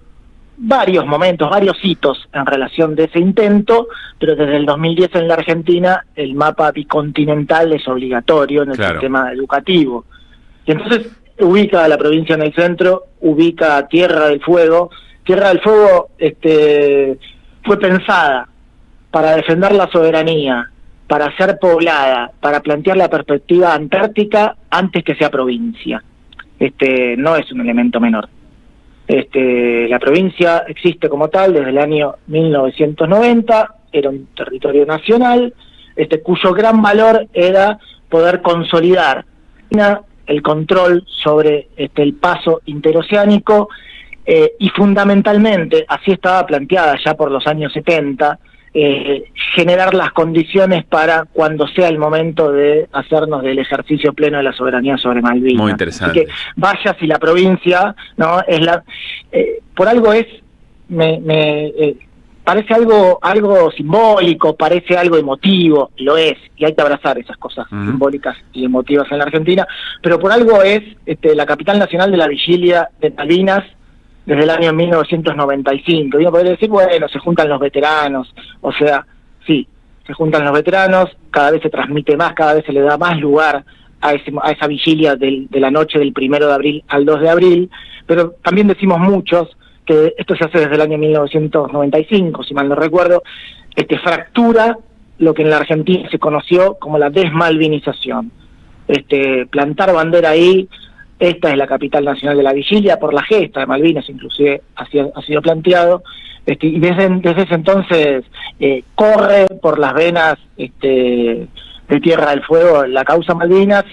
varios momentos, varios hitos en relación de ese intento, pero desde el 2010 en la Argentina el mapa bicontinental es obligatorio en el sistema educativo. Y entonces ubica a la provincia en el centro, ubica a Tierra del Fuego. Tierra del Fuego fue pensada para defender la soberanía, para ser poblada, para plantear la perspectiva antártica antes que sea provincia. No es un elemento menor. La provincia existe como tal desde el año 1990, era un territorio nacional, cuyo gran valor era poder consolidar el control sobre el paso interoceánico y fundamentalmente, así estaba planteada ya por los años 70, generar las condiciones para cuando sea el momento de hacernos del ejercicio pleno de la soberanía sobre Malvinas. Muy interesante. Así que vaya si la provincia, ¿no? Por algo parece algo simbólico, parece algo emotivo, lo es, y hay que abrazar esas cosas simbólicas y emotivas en la Argentina, pero por algo es la capital nacional de la vigilia de Malvinas desde el año 1995. Y uno podría decir, bueno, se juntan los veteranos, o sea, sí, se juntan los veteranos, cada vez se transmite más, cada vez se le da más lugar a esa vigilia de la noche del 1 de abril al 2 de abril, pero también decimos muchos que esto se hace desde el año 1995, si mal no recuerdo, fractura lo que en la Argentina se conoció como la desmalvinización. Plantar bandera ahí, esta es la capital nacional de la vigilia, por la gesta de Malvinas inclusive ha sido planteado, y desde ese entonces corre por las venas de Tierra del Fuego la causa Malvinas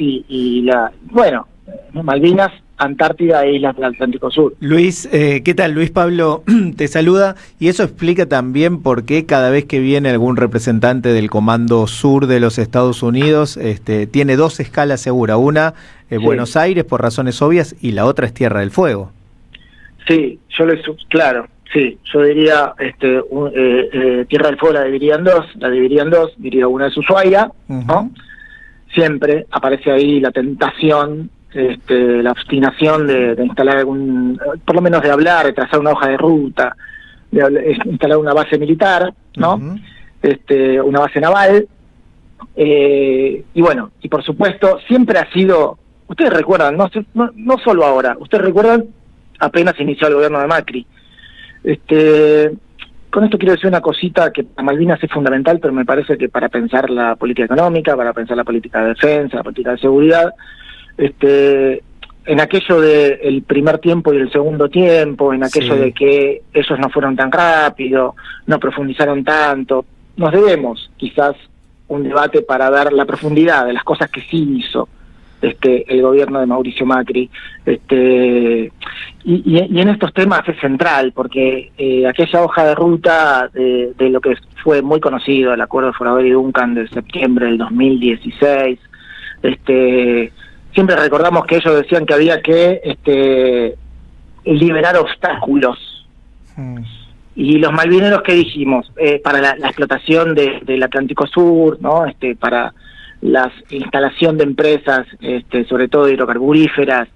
Malvinas, Antártida e Islas del Atlántico Sur. Luis, ¿qué tal? Luis Pablo te saluda, y eso explica también por qué cada vez que viene algún representante del Comando Sur de los Estados Unidos, tiene dos escalas seguras, una Buenos Aires por razones obvias y la otra es Tierra del Fuego. Sí, yo diría Tierra del Fuego la dividiría en dos, diría una es Ushuaia, ¿no? Siempre aparece ahí la tentación, la obstinación de instalar por lo menos de hablar, de trazar una hoja de ruta, de instalar una base militar, ¿no? Una base naval, y por supuesto siempre ha sido, ustedes recuerdan, no solo ahora, ustedes recuerdan apenas inició el gobierno de Macri. Con esto quiero decir una cosita que a Malvinas es fundamental, pero me parece que para pensar la política económica, para pensar la política de defensa, la política de seguridad, en aquello del primer tiempo y el segundo tiempo, en aquello de que ellos no fueron tan rápido, no profundizaron tanto, nos debemos quizás un debate para ver la profundidad de las cosas que sí hizo el gobierno de Mauricio Macri, y en estos temas es central, porque aquella hoja de ruta de lo que fue muy conocido, el acuerdo de Foraber y Duncan de septiembre del 2016, siempre recordamos que ellos decían que había que liberar obstáculos. Y los malvineros, ¿qué dijimos? Para la explotación del Atlántico Sur, ¿no? Para la instalación de empresas, sobre todo hidrocarburíferas,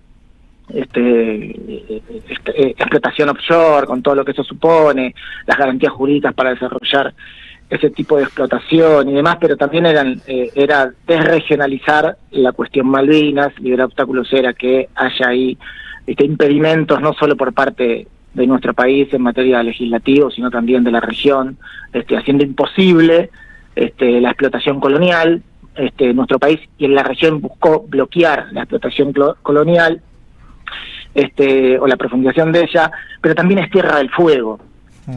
explotación offshore, con todo lo que eso supone, las garantías jurídicas para desarrollar ese tipo de explotación y demás, pero también era desregionalizar la cuestión Malvinas, liberar obstáculos, era que haya ahí impedimentos no solo por parte de nuestro país en materia legislativa, sino también de la región, haciendo imposible la explotación colonial. Nuestro país y en la región buscó bloquear la explotación colonial, o la profundización de ella, pero también es Tierra del Fuego.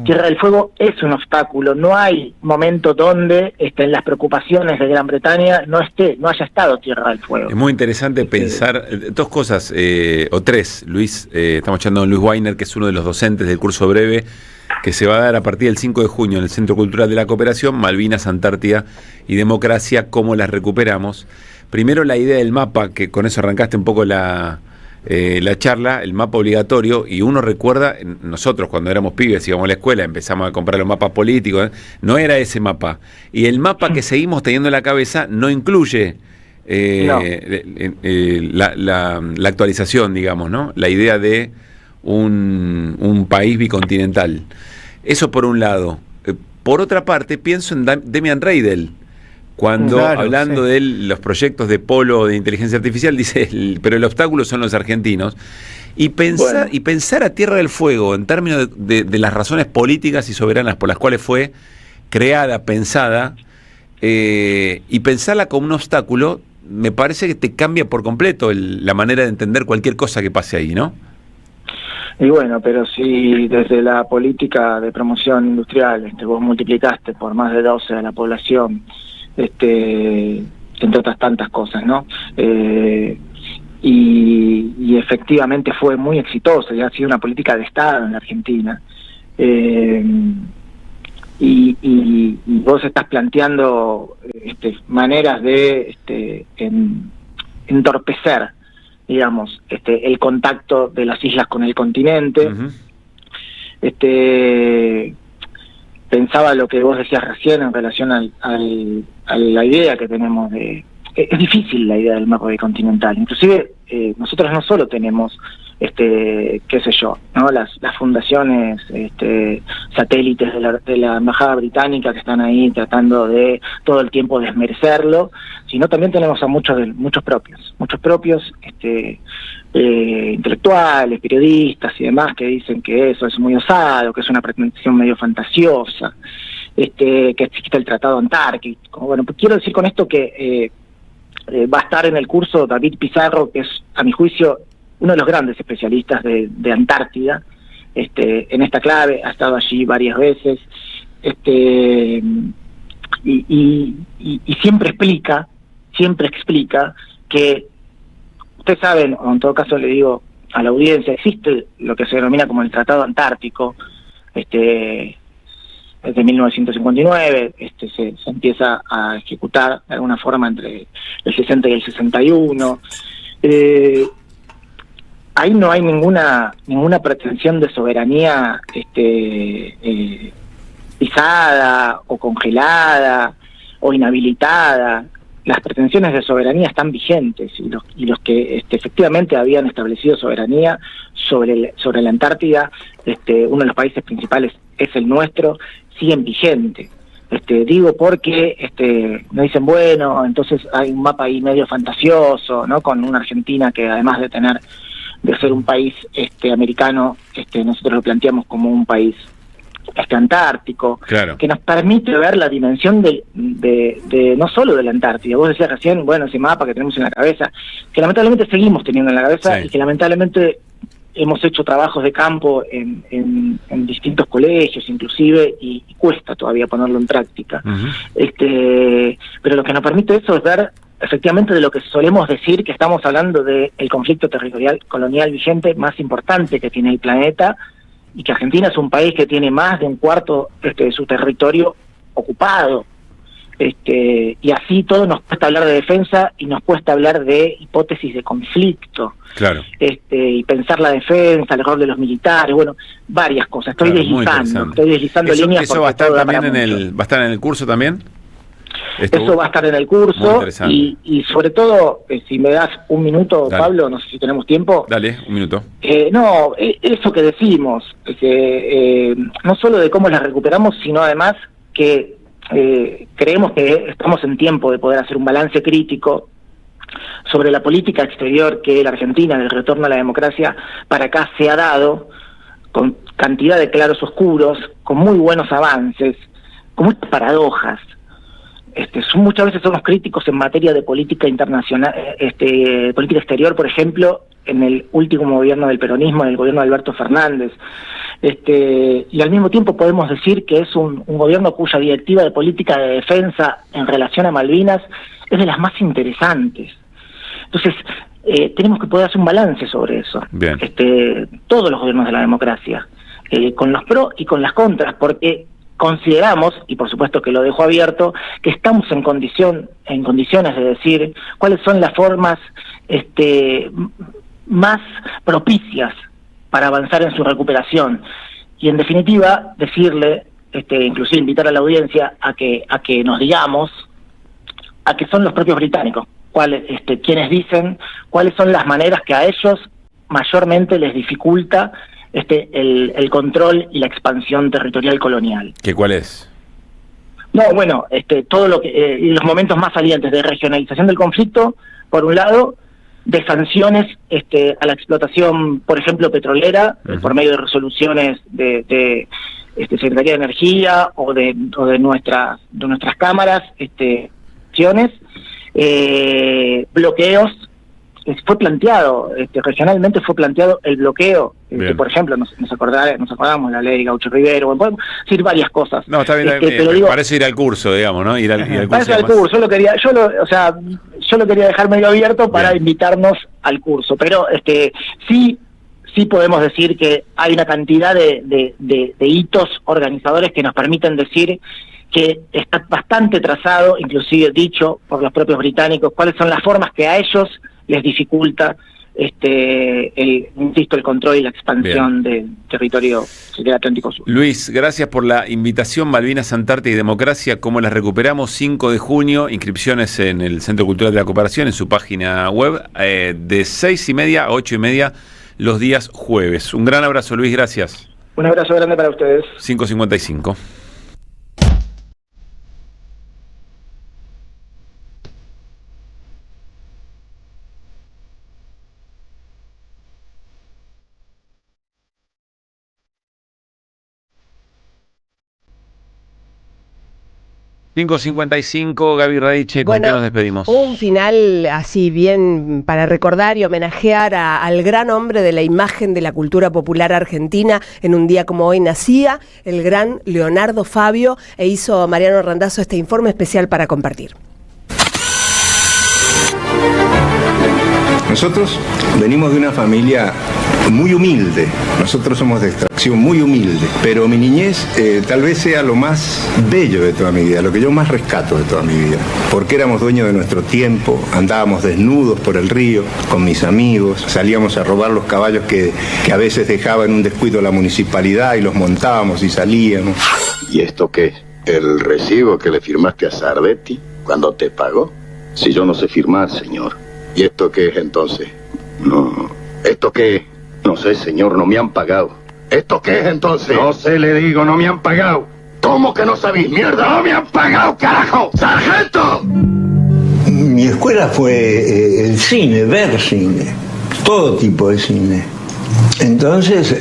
Tierra del Fuego es un obstáculo, no hay momento donde en las preocupaciones de Gran Bretaña no haya estado Tierra del Fuego. Es muy interesante pensar dos cosas, o tres, Luis. Estamos hablando con Luis Weiner, que es uno de los docentes del curso breve que se va a dar a partir del 5 de junio en el Centro Cultural de la Cooperación, Malvinas, Antártida y Democracia, cómo las recuperamos. Primero la idea del mapa, que con eso arrancaste un poco la charla, el mapa obligatorio, y uno recuerda, nosotros cuando éramos pibes íbamos a la escuela, empezamos a comprar los mapas políticos, no era ese mapa, y el mapa que seguimos teniendo en la cabeza no incluye la actualización, digamos, ¿no? La idea de un país bicontinental. Eso por un lado. Por otra parte, pienso en Demian Reidel, cuando hablando de los proyectos de polo de inteligencia artificial, dice, pero el obstáculo son los argentinos. Y pensar a Tierra del Fuego en términos de las razones políticas y soberanas por las cuales fue creada, pensada, y pensarla como un obstáculo, me parece que te cambia por completo la manera de entender cualquier cosa que pase ahí, ¿no? Y bueno, pero si desde la política de promoción industrial vos multiplicaste por más de 12 a la población, entre otras tantas cosas, ¿no? Y efectivamente fue muy exitosa, ya ha sido una política de Estado en la Argentina. Y vos estás planteando maneras de entorpecer, digamos, el contacto de las islas con el continente. Pensaba lo que vos decías recién en relación a la idea que tenemos de... Es difícil la idea del mapa continental. Inclusive nosotros no solo tenemos, qué sé yo, ¿no? Las fundaciones satélites de la embajada británica que están ahí tratando de todo el tiempo desmerecerlo, sino también tenemos a muchos propios intelectuales, periodistas y demás que dicen que eso es muy osado, que es una pretensión medio fantasiosa, que existe el Tratado Antártico. Bueno, pues quiero decir con esto que va a estar en el curso David Pizarro, que es, a mi juicio, uno de los grandes especialistas de Antártida, en esta clave, ha estado allí varias veces, y siempre explica que, ustedes saben, o en todo caso le digo a la audiencia, existe lo que se denomina como el Tratado Antártico, desde 1959, se empieza a ejecutar de alguna forma entre el 60 y el 61. Ahí no hay ninguna pretensión de soberanía pisada o congelada o inhabilitada. Las pretensiones de soberanía están vigentes y los que efectivamente habían establecido soberanía sobre la Antártida, uno de los países principales es el nuestro, siguen vigentes. Digo porque me dicen, bueno, entonces hay un mapa ahí medio fantasioso, ¿no? Con una Argentina que además de ser un país americano, nosotros lo planteamos como un país antártico, claro, que nos permite ver la dimensión de no solo de la Antártida. Vos decías recién, bueno, ese mapa que tenemos en la cabeza, que lamentablemente seguimos teniendo en la cabeza, sí, y que lamentablemente hemos hecho trabajos de campo en distintos colegios inclusive, y cuesta todavía ponerlo en práctica. Pero lo que nos permite eso es ver efectivamente de lo que solemos decir, que estamos hablando del conflicto territorial colonial vigente más importante que tiene el planeta, y que Argentina es un país que tiene más de un cuarto de su territorio ocupado. Y así todo nos cuesta hablar de defensa y nos cuesta hablar de hipótesis de conflicto. Claro. Y pensar la defensa, el rol de los militares, bueno, varias cosas. Estoy deslizando líneas. ¿Eso va a estar también va a estar en el curso también? Eso va a estar en el curso y sobre todo, si me das un minuto, dale, Pablo, no sé si tenemos tiempo. Dale, un minuto. Eso que decimos, que no solo de cómo las recuperamos, sino además que creemos que estamos en tiempo de poder hacer un balance crítico sobre la política exterior que la Argentina, del retorno a la democracia, para acá se ha dado, con cantidad de claros oscuros, con muy buenos avances, con muchas paradojas. Muchas veces somos críticos en materia de política internacional, política exterior, por ejemplo, en el último gobierno del peronismo, en el gobierno de Alberto Fernández, y al mismo tiempo podemos decir que es un gobierno cuya directiva de política de defensa en relación a Malvinas es de las más interesantes. Entonces, tenemos que poder hacer un balance sobre eso. Bien. Todos los gobiernos de la democracia, con los pros y con las contras, porque consideramos, y por supuesto que lo dejo abierto, que estamos en condiciones de decir cuáles son las formas más propicias para avanzar en su recuperación, y en definitiva decirle, inclusive invitar a la audiencia a que nos digamos a que son los propios británicos quienes dicen cuáles son las maneras que a ellos mayormente les dificulta el control y la expansión territorial colonial. ¿Qué cuál es? No, bueno, todo lo que los momentos más salientes de regionalización del conflicto, por un lado, de sanciones a la explotación, por ejemplo, petrolera, por medio de resoluciones de Secretaría de Energía o de nuestras cámaras, acciones, bloqueos fue planteado, regionalmente fue planteado el bloqueo, por ejemplo, nos acordamos la ley Gaucho Rivero, bueno, podemos decir varias cosas. No, está bien, pero digo, parece ir al curso, digamos, ¿no? Ir al curso. Parece al curso, yo lo quería dejar medio abierto para invitarnos al curso, pero sí podemos decir que hay una cantidad de hitos organizadores que nos permiten decir que está bastante trazado, inclusive dicho por los propios británicos, cuáles son las formas que a ellos les dificulta el control y la expansión del territorio del Atlántico Sur. Luis, gracias por la invitación. Malvinas, Antártida y Democracia, ¿cómo las recuperamos? 5 de junio, inscripciones en el Centro Cultural de la Cooperación, en su página web, de 6:30 a 8:30 los días jueves. Un gran abrazo, Luis, gracias. Un abrazo grande para ustedes. 5:55. Gaby Radiche, ¿con qué nos despedimos? Un final así bien para recordar y homenajear al gran hombre de la imagen de la cultura popular argentina. En un día como hoy nacía el gran Leonardo Fabio, e hizo Mariano Randazzo este informe especial para compartir. Nosotros venimos de una familia muy humilde, nosotros somos de extracción muy humilde, pero mi niñez tal vez sea lo más bello de toda mi vida, lo que yo más rescato de toda mi vida, porque éramos dueños de nuestro tiempo, andábamos desnudos por el río con mis amigos, salíamos a robar los caballos que a veces dejaba en un descuido la municipalidad y los montábamos y salíamos. ¿Y esto qué? ¿El recibo que le firmaste a Sardetti cuando te pagó? Si yo no sé firmar, señor. ¿Y esto qué es entonces? No. ¿Esto qué? No sé, señor, no me han pagado. ¿Esto qué es entonces? No sé, le digo, no me han pagado. ¿Cómo que no sabéis, mierda? ¡No me han pagado, carajo! ¡Sargento! Mi escuela fue el cine, ver cine, todo tipo de cine. Entonces,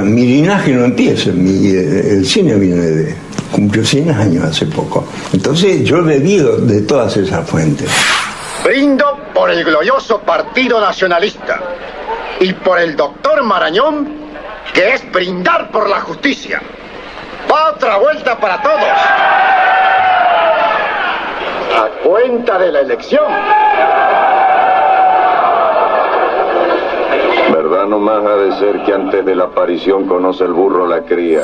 mi linaje no empieza, el cine viene cumplió 100 años hace poco. Entonces yo he bebido de todas esas fuentes. Brindo por el glorioso Partido Nacionalista y por el doctor Marañón, que es brindar por la justicia. Va otra vuelta para todos. A cuenta de la elección. ¿Verdad nomás ha de ser que antes de la aparición conoce el burro la cría?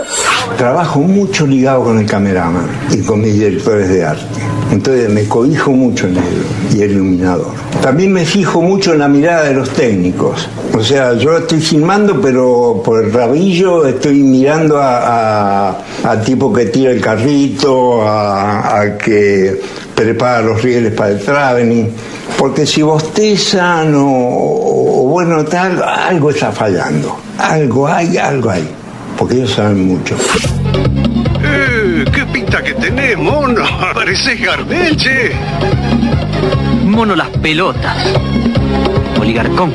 Trabajo mucho ligado con el cameraman y con mis directores de arte. Entonces me cobijo mucho en él y el iluminador. También me fijo mucho en la mirada de los técnicos. O sea, yo estoy filmando, pero por el rabillo estoy mirando al tipo que tira el carrito, a que prepara los rieles para el traveling. Porque si bostezan o bueno tal, algo está fallando. Algo hay. Porque ellos saben mucho. ¡Qué pinta que tenés, mono! Pareces Gardel, che. Mono las pelotas. Oligarcón.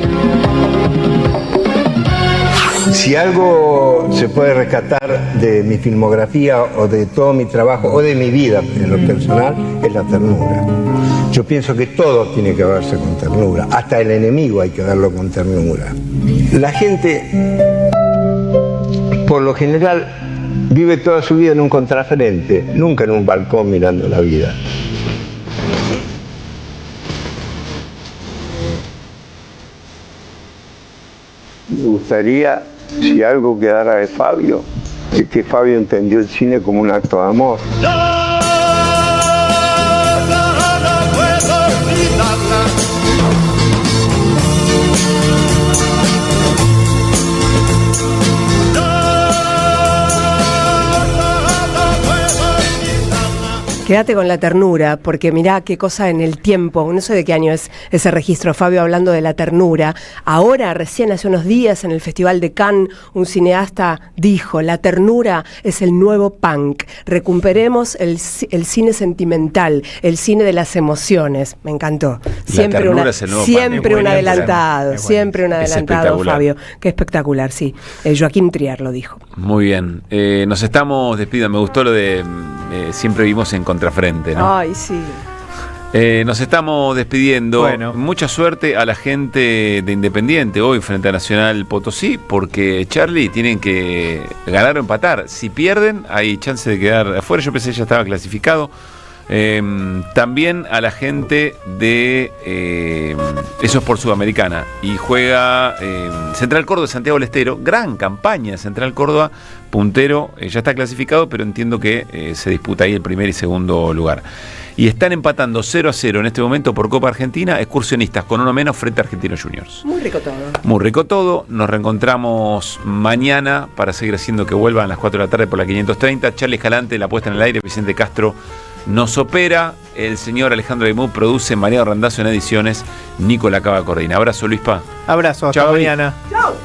Si algo se puede rescatar de mi filmografía o de todo mi trabajo o de mi vida en lo personal, es la ternura. Yo pienso que todo tiene que verse con ternura. Hasta el enemigo hay que verlo con ternura. La gente, por lo general, vive toda su vida en un contrafrente, nunca en un balcón mirando la vida. Me gustaría, si algo quedara de Fabio, es que Fabio entendió el cine como un acto de amor. Quédate con la ternura, porque mirá qué cosa en el tiempo, no sé de qué año es ese registro, Fabio, hablando de la ternura. Ahora, recién hace unos días, en el Festival de Cannes, un cineasta dijo: la ternura es el nuevo punk. Recuperemos el cine sentimental, el cine de las emociones. Me encantó. Siempre un adelantado, Fabio. Qué espectacular, sí. Joaquín Trier lo dijo. Muy bien. Nos estamos despidiendo. Me gustó lo de siempre vivimos en contrafrente, ¿no? Ay, sí. Nos estamos despidiendo. Bueno. Mucha suerte a la gente de Independiente hoy frente a Nacional Potosí, porque Charlie tienen que ganar o empatar. Si pierden, hay chance de quedar afuera. Yo pensé que ya estaba clasificado. También a la gente de eso es por Sudamericana, y juega Central Córdoba, Santiago del Estero. Gran campaña Central Córdoba, puntero, ya está clasificado, pero entiendo que se disputa ahí el primer y segundo lugar. Y están empatando 0-0 en este momento por Copa Argentina, Excursionistas con uno menos frente a Argentinos Juniors. Muy rico todo. Muy rico todo. Nos reencontramos mañana para seguir haciendo que vuelvan a las 4 de la tarde por la 530. Charlie Escalante, la puesta en el aire, Vicente Castro nos opera, el señor Alejandro Aymú produce, Mariano Randazzo en ediciones, Nicola Cava Cordina. Abrazo, Luispa. Abrazo, hasta mañana. Chao.